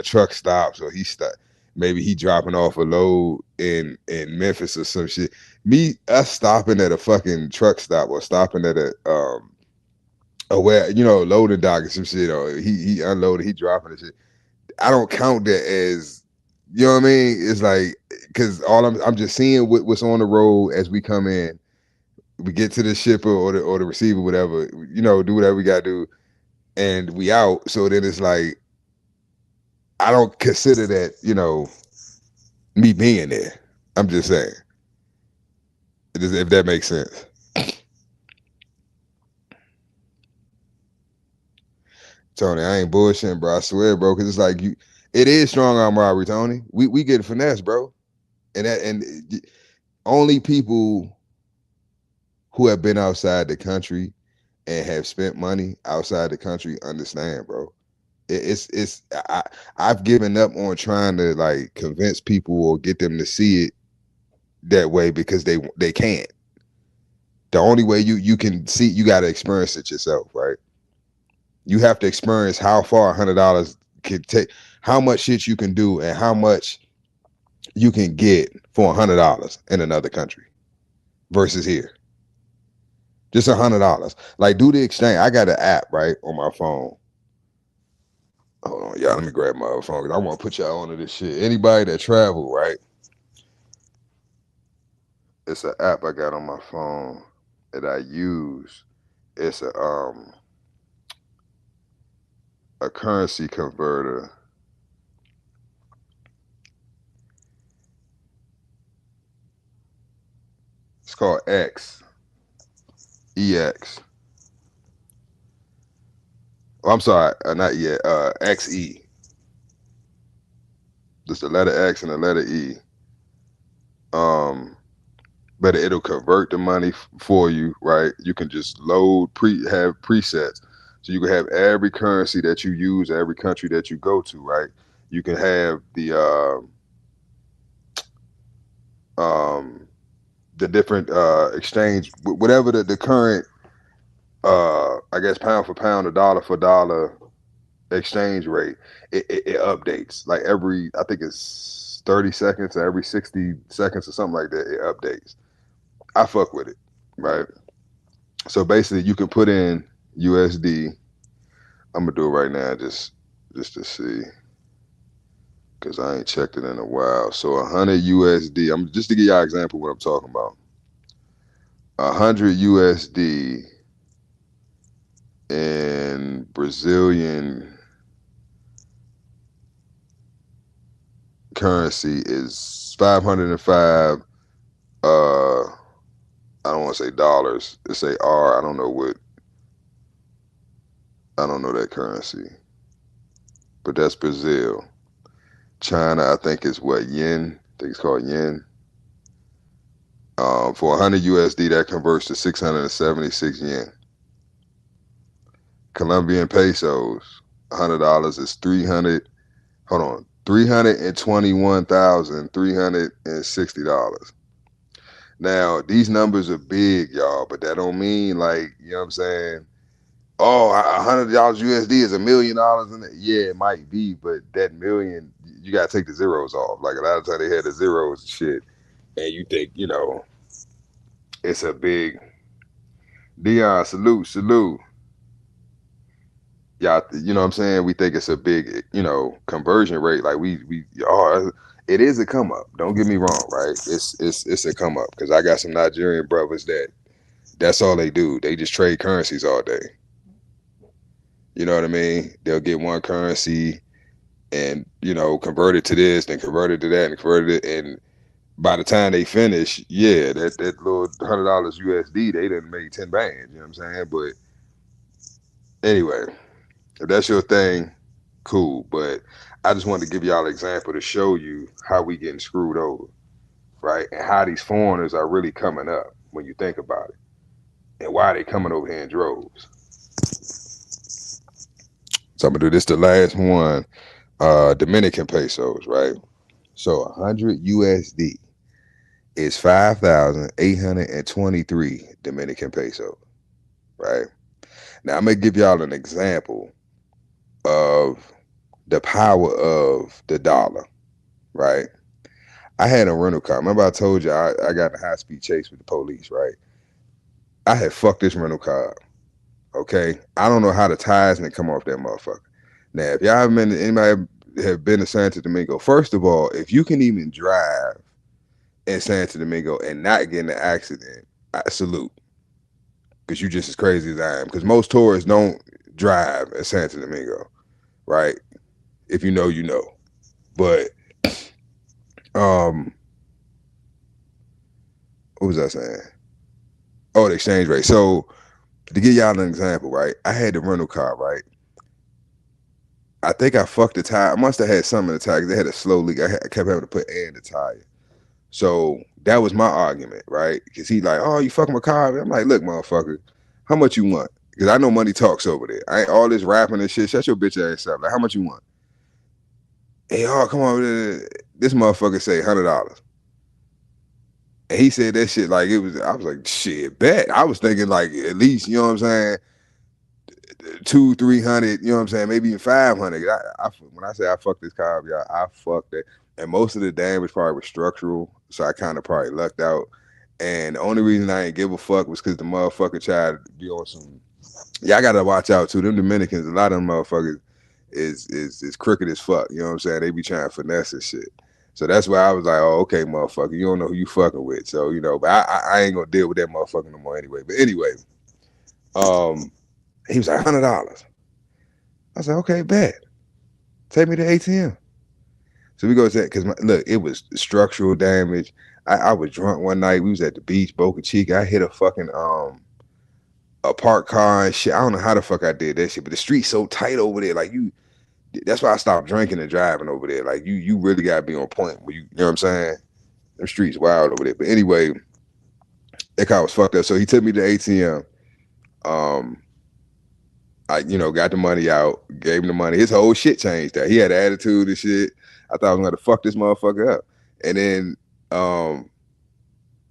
truck stops, or he stop maybe he dropping off a load in Memphis or some shit. Us stopping at a fucking truck stop or stopping at a where you know loading dock or some shit, or he unloaded, he dropping the shit. I don't count that as, you know what I mean? It's like because all I'm just seeing what's on the road as we come in. We get to the shipper or the receiver, whatever, you know, do whatever we gotta do, and we out. So then it's like I don't consider that, you know, me being there. I'm just saying, if that makes sense. Tony, I ain't bullshitting, bro. I swear, bro, because it's like it is strong arm robbery, Tony. We get finesse, bro, and only people who have been outside the country and have spent money outside the country understand, bro. I've given up on trying to like convince people or get them to see it that way because they can't. The only way you can see, you got to experience it yourself, right? You have to experience how far $100 can take, how much shit you can do, and how much you can get for $100 in another country versus here. Just $100. Like do the exchange. I got an app right on my phone. Hold on, y'all. Let me grab my other phone because I want to put y'all onto this shit. Anybody that travel, right? It's an app I got on my phone that I use. It's a currency converter. It's called EX. Oh, I'm sorry, not yet. XE. Just the letter X and the letter E. But it'll convert the money for you, right? You can just have presets. So you can have every currency that you use, every country that you go to, right? You can have the different exchange, whatever the current, I guess pound for pound or dollar for dollar exchange rate. It updates like I think it's 30 seconds or every 60 seconds or something like that. It updates. I fuck with it, right? So basically, you can put in USD. I'm gonna do it right now, just to see, because I ain't checked it in a while. So 100 USD. I'm just to give y'all an example of what I'm talking about. 100 USD in Brazilian currency is 505. I don't want to say dollars. Let's say R. I don't know that currency, but that's Brazil. China, I think is what, yen. I think it's called yen. For 100 USD, that converts to 676 yen. Colombian pesos, $100 is 300. Hold on, $321,360. Now these numbers are big, y'all, but that don't mean like, you know what I'm saying? Oh, $100 USD is $1 million in it. Yeah, it might be, but that million, you gotta take the zeros off. Like a lot of times they had the zeros and shit, and you think, you know, it's a big Dion, salute. Yeah, you know what I'm saying? We think it's a big, conversion rate. Like we are, it is a come up. Don't get me wrong, right? It's a come up because I got some Nigerian brothers that's all they do. They just trade currencies all day. You know what I mean? They'll get one currency and convert it to this, then convert it to that, and convert it, and by the time they finish, yeah, that little $100 USD, they done made 10 bands. You know what I'm saying? But anyway, if that's your thing, cool. But I just wanted to give y'all an example to show you how we getting screwed over, right? And how these foreigners are really coming up when you think about it, and why they coming over here in droves. So I'm gonna do this the last one, Dominican pesos, right? So 100 USD is 5,823 Dominican pesos, right? Now I'm gonna give y'all an example of the power of the dollar, right? I had a rental car. Remember I told you I got in a high speed chase with the police, right? I had fucked this rental car up, okay? I don't know how the tires didn't come off that motherfucker. Now, if y'all have been, anybody have been to Santo Domingo, first of all, if you can even drive in Santo Domingo and not get in an accident, I salute. Because you just as crazy as I am. Because most tourists don't drive in Santo Domingo, right? If you know, you know. But um, what was I saying? Oh, the exchange rate. So to give y'all an example, right? I had the rental car, right? I think I fucked the tire. I must have had some in the tire because they had a slow leak. I kept having to put air in the tire. So that was my argument, right? Because he like, oh, you fucking my car. I'm like, look, motherfucker, how much you want? Because I know money talks over there. I ain't all this rapping and shit. Shut your bitch ass up. Like, how much you want? Hey, oh, come on. This motherfucker say $100. And he said that shit like it was, I was like, shit, bet. I was thinking like at least, you know what I'm saying, 200-300, you know what I'm saying, maybe even 500. When I say I fucked this car up, y'all, I fucked it. And most of the damage probably was structural, so I kind of probably lucked out. And the only reason I ain't give a fuck was because the motherfucker tried to be on some. Yeah, I gotta watch out too. Them Dominicans, a lot of them motherfuckers is crooked as fuck. You know what I'm saying? They be trying to finesse and shit. So that's why I was like, oh, okay, motherfucker, you don't know who you fucking with. So, but I ain't gonna deal with that motherfucker no more anyway. But anyway, um, he was like, $100. I said, okay, bet. Take me to ATM. So we go to that because look, it was structural damage. I was drunk one night. We was at the beach, Boca Chica. I hit a parked car and shit. I don't know how the fuck I did that shit, but the street's so tight over there. Like that's why I stopped drinking and driving over there. Like you really gotta be on point where you know what I'm saying? The streets wild over there. But anyway, that car was fucked up. So he took me to ATM. Um, I, got the money out, gave him the money. His whole shit changed that. He had attitude and shit. I thought I was gonna fuck this motherfucker up. And then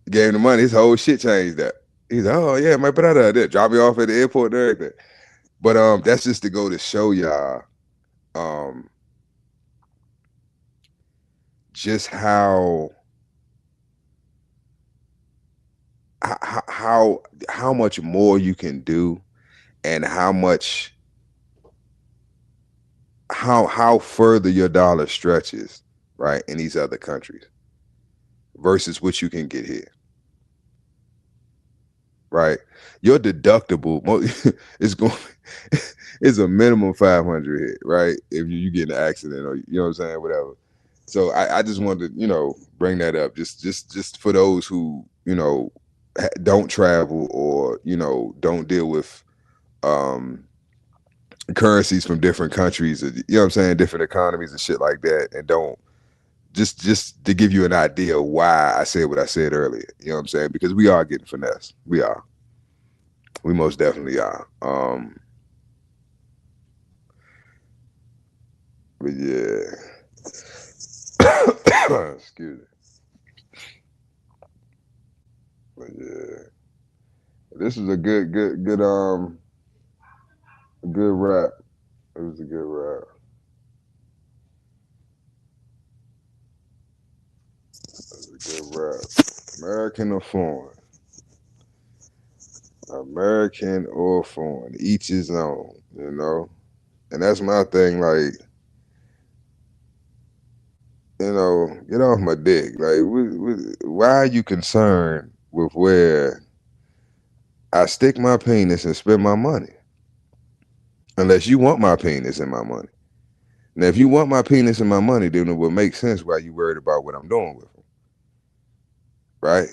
gave him the money, his whole shit changed that. He's like, oh yeah, my brother did drop me off at the airport and everything. But that's just to go to show y'all um just how much more you can do and how further your dollar stretches, right, in these other countries versus what you can get here. Right, your deductible is going is a minimum 500 hit, right? If you get in an accident or you know what I'm saying, whatever. So I just wanted to bring that up just for those who don't travel or don't deal with um currencies from different countries, you know what I'm saying, different economies and shit like that, and don't just to give you an idea why I said what I said earlier. You know what I'm saying? Because we are getting finessed. We most definitely are. But yeah. Excuse me. But yeah. This is a good rap. It was a good rap. It was a good rap. American or foreign. American or foreign. Each his own, And that's my thing, like, you know, get off my dick. Like, why are you concerned with where I stick my penis and spend my money? Unless you want my penis and my money. Now, if you want my penis and my money, then it would make sense why you worried about what I'm doing with them, right?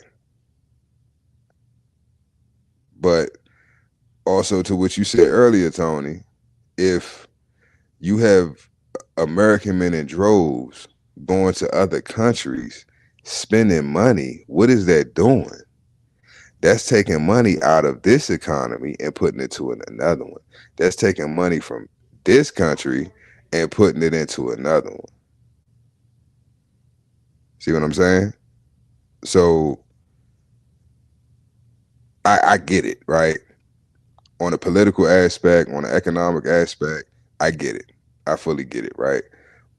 But also to what you said earlier, Tony, if you have American men in droves going to other countries, spending money, what is that doing? That's taking money out of this economy and putting it to another one. That's taking money from this country and putting it into another one. See what I'm saying? So I get it, right? On a political aspect, on an economic aspect, I get it. I fully get it, right?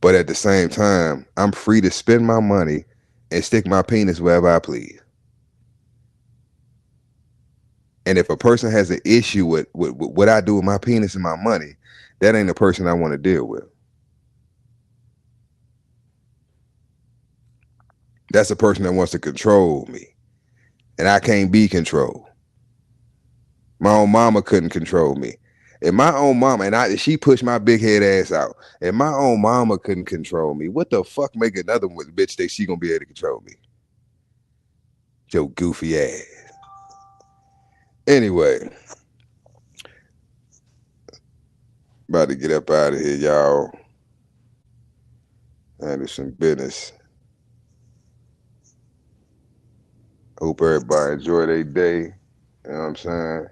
But at the same time, I'm free to spend my money and stick my penis wherever I please. And if a person has an issue with what I do with my penis and my money, that ain't a person I want to deal with. That's a person that wants to control me. And I can't be controlled. My own mama couldn't control me. And my own mama, she pushed my big head ass out. And my own mama couldn't control me. What the fuck make another bitch think she gonna be able to control me? Your goofy ass. Anyway, about to get up out of here, y'all. Handle some business. Hope everybody enjoy their day. You know what I'm saying?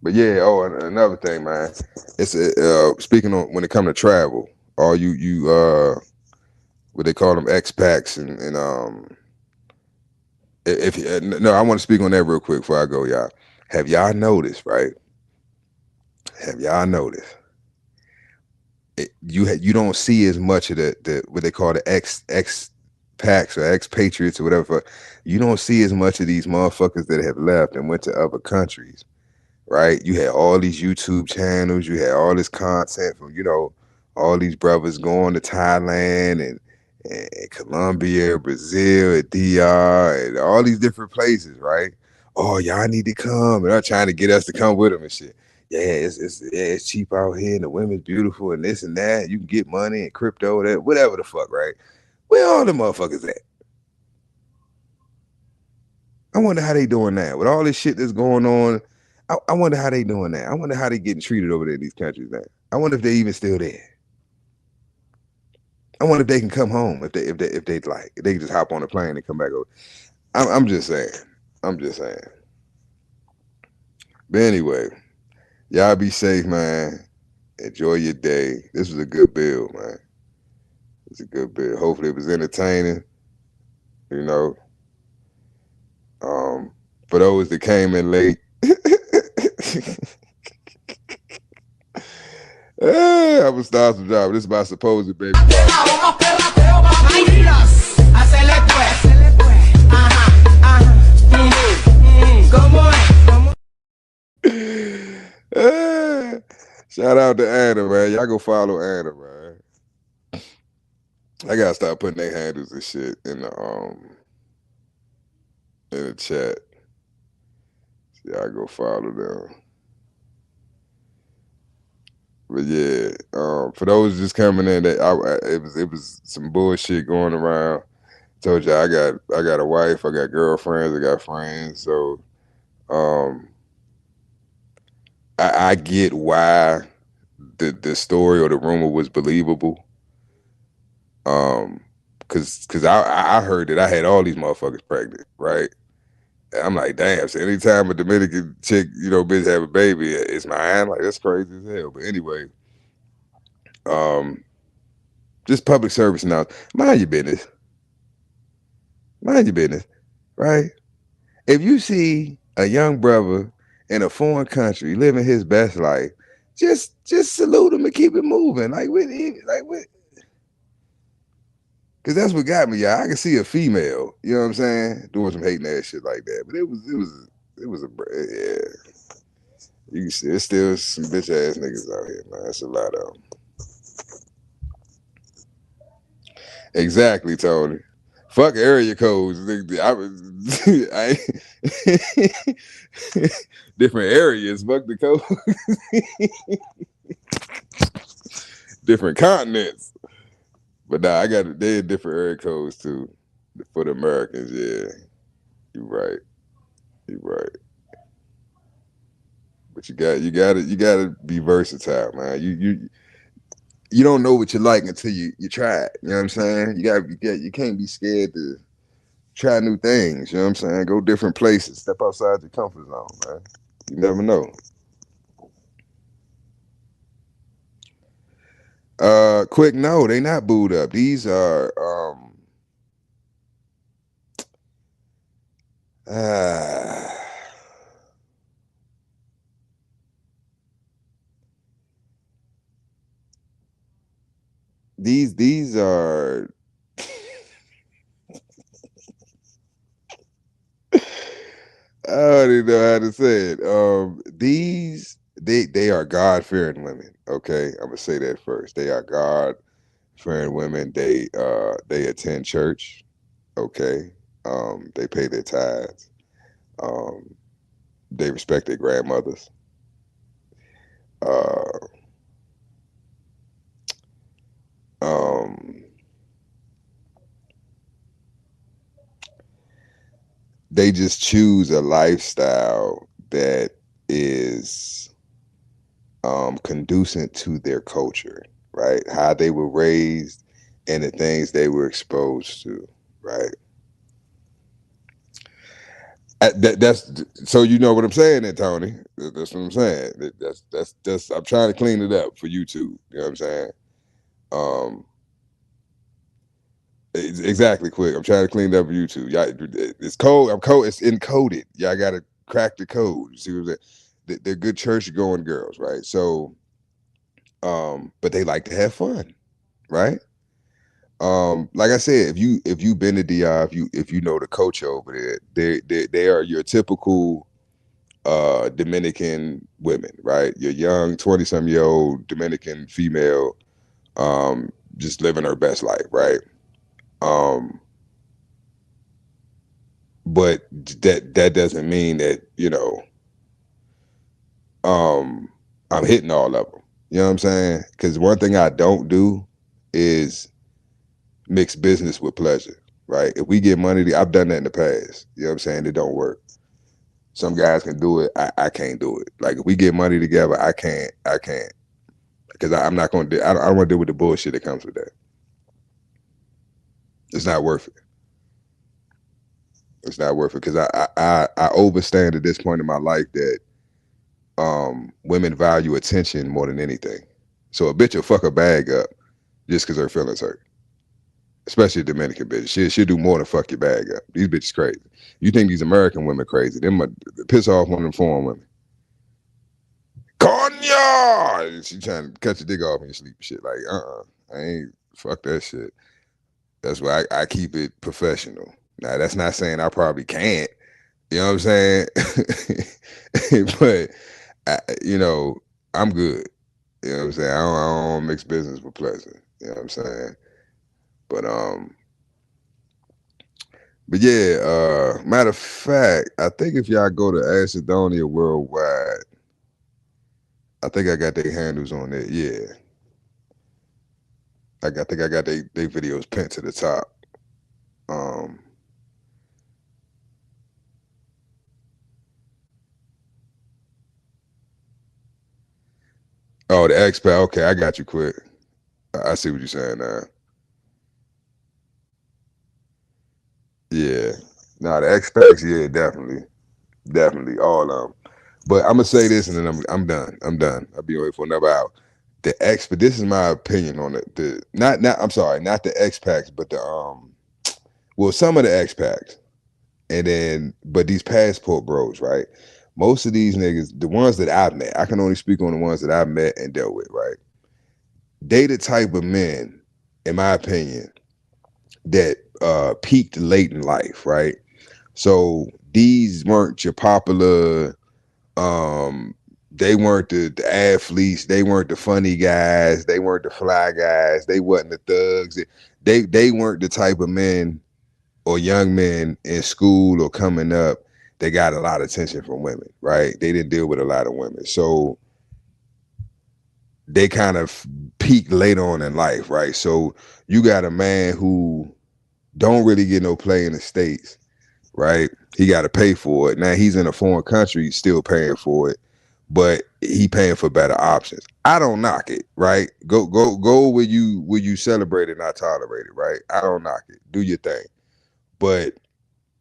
But yeah, another thing, man. It's speaking on when it comes to travel, all you what they call them expats and if no, I want to speak on that real quick before I go, y'all. Have y'all noticed, right? Have y'all noticed? You don't see as much of the what they call the ex packs or expatriates or whatever. You don't see as much of these motherfuckers that have left and went to other countries, right? You had all these YouTube channels, you had all this content from, all these brothers going to Thailand and Colombia, Brazil, and DR, and all these different places, right? Oh, y'all need to come, and they're trying to get us to come with them and shit. Yeah, it's cheap out here, and the women's beautiful, and this and that. You can get money and crypto, that whatever the fuck, right? Where all the motherfuckers at? I wonder how they doing that with all this shit that's going on. I wonder how they doing that. I wonder how they getting treated over there in these countries now. I wonder if they even still there. I wonder if they can come home if they like if they can just hop on a plane and come back over. I'm just saying. I'm just saying. But anyway, y'all be safe, man. Enjoy your day. This was a good bill, man. It's a good bill. Hopefully it was entertaining. You know. For those that came in late. I was start some job. This is my supposed baby. Shout out to Anna, man. Y'all go follow Anna, man. I gotta start putting their handles and shit in the chat. Y'all go follow them. But yeah, for those just coming in, that it was some bullshit going around. Told you I got a wife, I got girlfriends, I got friends, so I get why the story or the rumor was believable. Cause I heard that I had all these motherfuckers pregnant, right? And I'm like, damn. So anytime a Dominican chick, bitch have a baby, it's mine. Like that's crazy as hell. But anyway, just public service now. Mind your business. Mind your business, right? If you see a young brother in a foreign country living his best life, just salute him and keep it moving. Like what? Cause that's what got me, y'all. I can see a female, you know what I'm saying, doing some hating ass shit like that. But it was It was yeah. You see, it's still some bitch ass niggas out here, man. That's a lot of them. Exactly, Tony. Fuck area codes. I was, different areas. Fuck the code. Different continents. But nah, I got they had different area codes too for the Americans. Yeah, you're right. You're right. But you gotta be versatile, man. You don't know what you like until you try it. You know what I'm saying? You can't be scared to try new things. You know what I'm saying? Go different places. Step outside your comfort zone, man. You never know. Quick no, they not booed up. These are uh these are I don't even know how to say it. These they are God fearing women. Okay, I'm gonna say that first. They are God fearing women. They attend church. Okay, they pay their tithes. Um, they respect their grandmothers. Uh, um, they just choose a lifestyle that is conducive to their culture, right? How they were raised and the things they were exposed to, right? That's so you know what I'm saying, there, Tony. That's what I'm saying. That's. I'm trying to clean it up for YouTube. You know what I'm saying? Um, exactly. Quick. I'm trying to clean it up for YouTube. Y'all, it's code. I'm code. It's encoded. Y'all got to crack the code. You see what I'm saying? They're good church going girls, right? So, but they like to have fun, right? Like I said, if you been to DR, if you know the coach over there, they are your typical Dominican women, right? Your young 20-some-year-old Dominican female, just living her best life, right? Um, but that doesn't mean that, I'm hitting all of them. You know what I'm saying? Because one thing I don't do is mix business with pleasure, right? If we get money, I've done that in the past. You know what I'm saying? It don't work. Some guys can do it. I can't do it. Like if we get money together, I can't. Because I'm not going to do, I don't want to deal with the bullshit that comes with that. It's not worth it. It's not worth it because I overstand at this point in my life that women value attention more than anything. So a bitch will fuck a bag up just because her feelings hurt. Especially a Dominican bitch. She'll do more than fuck your bag up. These bitches crazy. You think these American women crazy. Them piss off one of them foreign women. Konya! She trying to cut your dick off in your sleep shit. Like, I ain't fuck that shit. That's why I keep it professional. Now that's not saying I probably can't. You know what I'm saying? But I'm good. You know what I'm saying? I don't mix business with pleasure. You know what I'm saying? But yeah, matter of fact, I think if y'all go to Acidonia Worldwide, I think I got their handles on it. Yeah. I think I got their videos pinned to the top. Um Oh, the expat. Okay, I got you quick. I see what you're saying now. Yeah. No, the expats, yeah, definitely, all of them. But I'm gonna say this, and then I'm done. I'm done. I'll be away for another hour. The expat. This is my opinion on it. The not. I'm sorry, not the expats, but the well, some of the expats, and then but these passport bros, right? Most of these niggas, the ones that I've met, I can only speak on the ones that I've met and dealt with, right? They the type of men, in my opinion, that peaked late in life, right? So these weren't your popular. They weren't the athletes. They weren't the funny guys. They weren't the fly guys. They wasn't the thugs. They weren't the type of men or young men in school or coming up that got a lot of attention from women, right? They didn't deal with a lot of women. So they kind of peaked later on in life, right? So you got a man who don't really get no play in the States, right? He got to pay for it. Now he's in a foreign country, still paying for it, but he paying for better options. I don't knock it, right? Go where you celebrate it, not tolerate it, right? I don't knock it. Do your thing. But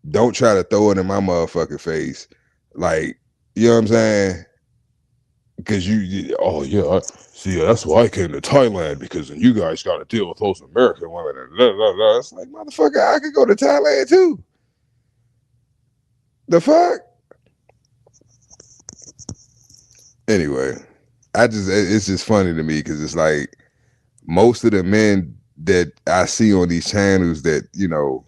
don't try to throw it in my motherfucking face. Like, you know what I'm saying? Because oh yeah, see, that's why I came to Thailand, because then you guys got to deal with those American women and blah, blah, blah. It's like, motherfucker, I could go to Thailand too. The fuck? Anyway, it's just funny to me because it's like most of the men that I see on these channels that, you know,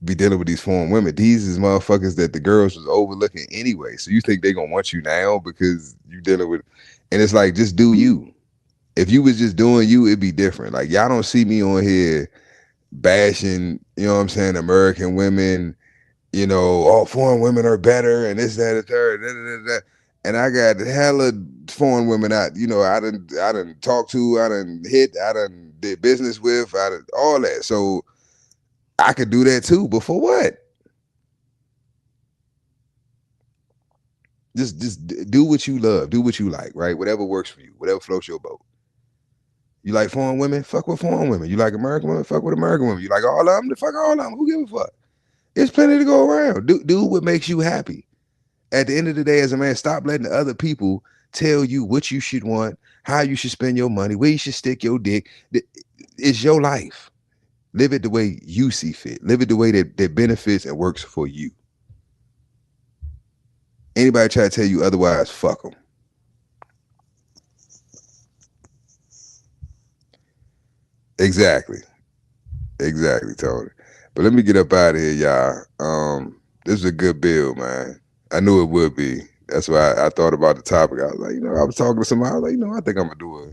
be dealing with these foreign women, these is motherfuckers that the girls was overlooking anyway. So you think they gonna want you now because you dealing with, and it's like, just do you. If you was just doing you, it'd be different. Like, y'all don't see me on here bashing, you know what I'm saying, American women, you know, all foreign women are better and this, that, and the third, da, da, da, da. And I got hella foreign women out, you know, I done talked to, I done hit, I done did business with, I done all that. So I could do that too, but for what? Just do what you love, do what you like, right? Whatever works for you, whatever floats your boat. You like foreign women? Fuck with foreign women. You like American women? Fuck with American women. You like all of them? Fuck all of them. Who give a fuck? There's plenty to go around. Do what makes you happy. At the end of the day, as a man, stop letting other people tell you what you should want, how you should spend your money, where you should stick your dick. It's your life. Live it the way you see fit. Live it the way that benefits and works for you. Anybody try to tell you otherwise, fuck them. Exactly, Tony. But let me get up out of here, y'all. This is a good bill, man. I knew it would be. That's why I thought about the topic. I was like, you know, I was talking to somebody. I was like, you know, I think I'm gonna do a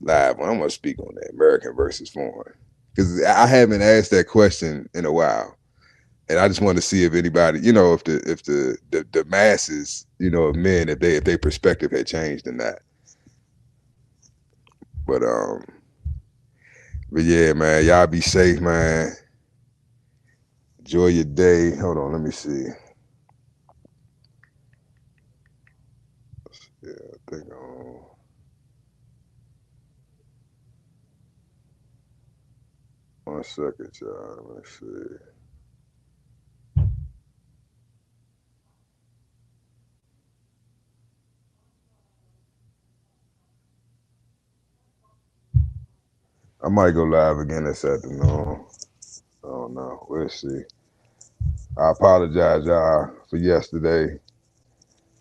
live one. I'm gonna speak on that American versus foreign, because I haven't asked that question in a while, and I just wanted to see if anybody, you know, if the masses, you know, of men, if their perspective had changed in that. But yeah, man, y'all be safe, man. Enjoy your day. Hold on, let me see. Yeah, I think 1 second, y'all. Let me see. I might go live again this afternoon. I don't know. We'll see. I apologize, y'all, for yesterday.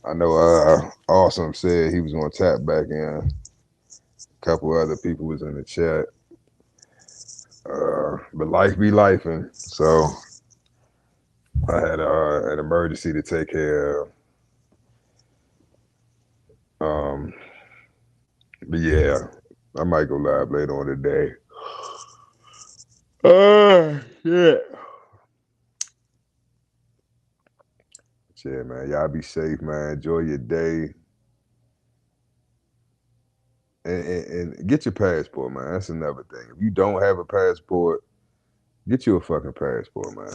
I know Awesome said he was gonna tap back in. A couple other people was in the chat. But life be lifing. So I had an emergency to take care of. But yeah, I might go live later on today. Yeah. Yeah, man. Y'all be safe, man. Enjoy your day. And get your passport, man. That's another thing. If you don't have a passport, get you a fucking passport, man.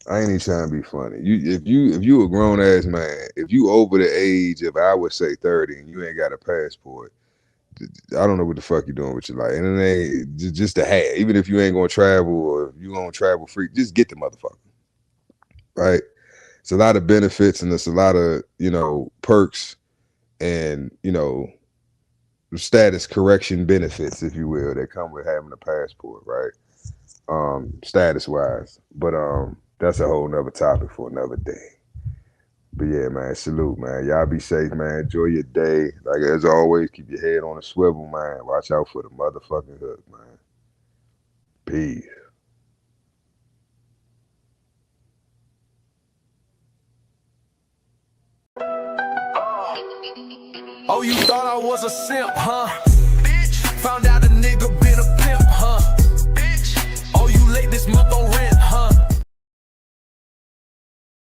I ain't even trying to be funny. If you a grown ass man, if you over the age of, I would say, 30 and you ain't got a passport, I don't know what the fuck you doing with your life. And it ain't just a hat. Even if you ain't gonna travel or you gonna travel free, just get the motherfucker. Right? It's a lot of benefits and it's a lot of, you know, perks and, you know, status correction benefits, if you will, that come with having a passport, right? Status wise. But that's a whole nother topic for another day. But yeah, man, salute, man. Y'all be safe, man. Enjoy your day. Like as always, keep your head on a swivel, man. Watch out for the motherfucking hook, man. Peace. Oh, you thought I was a simp, huh? Bitch. Found out a nigga been a pimp, huh? Bitch. Oh, you late this month on rent.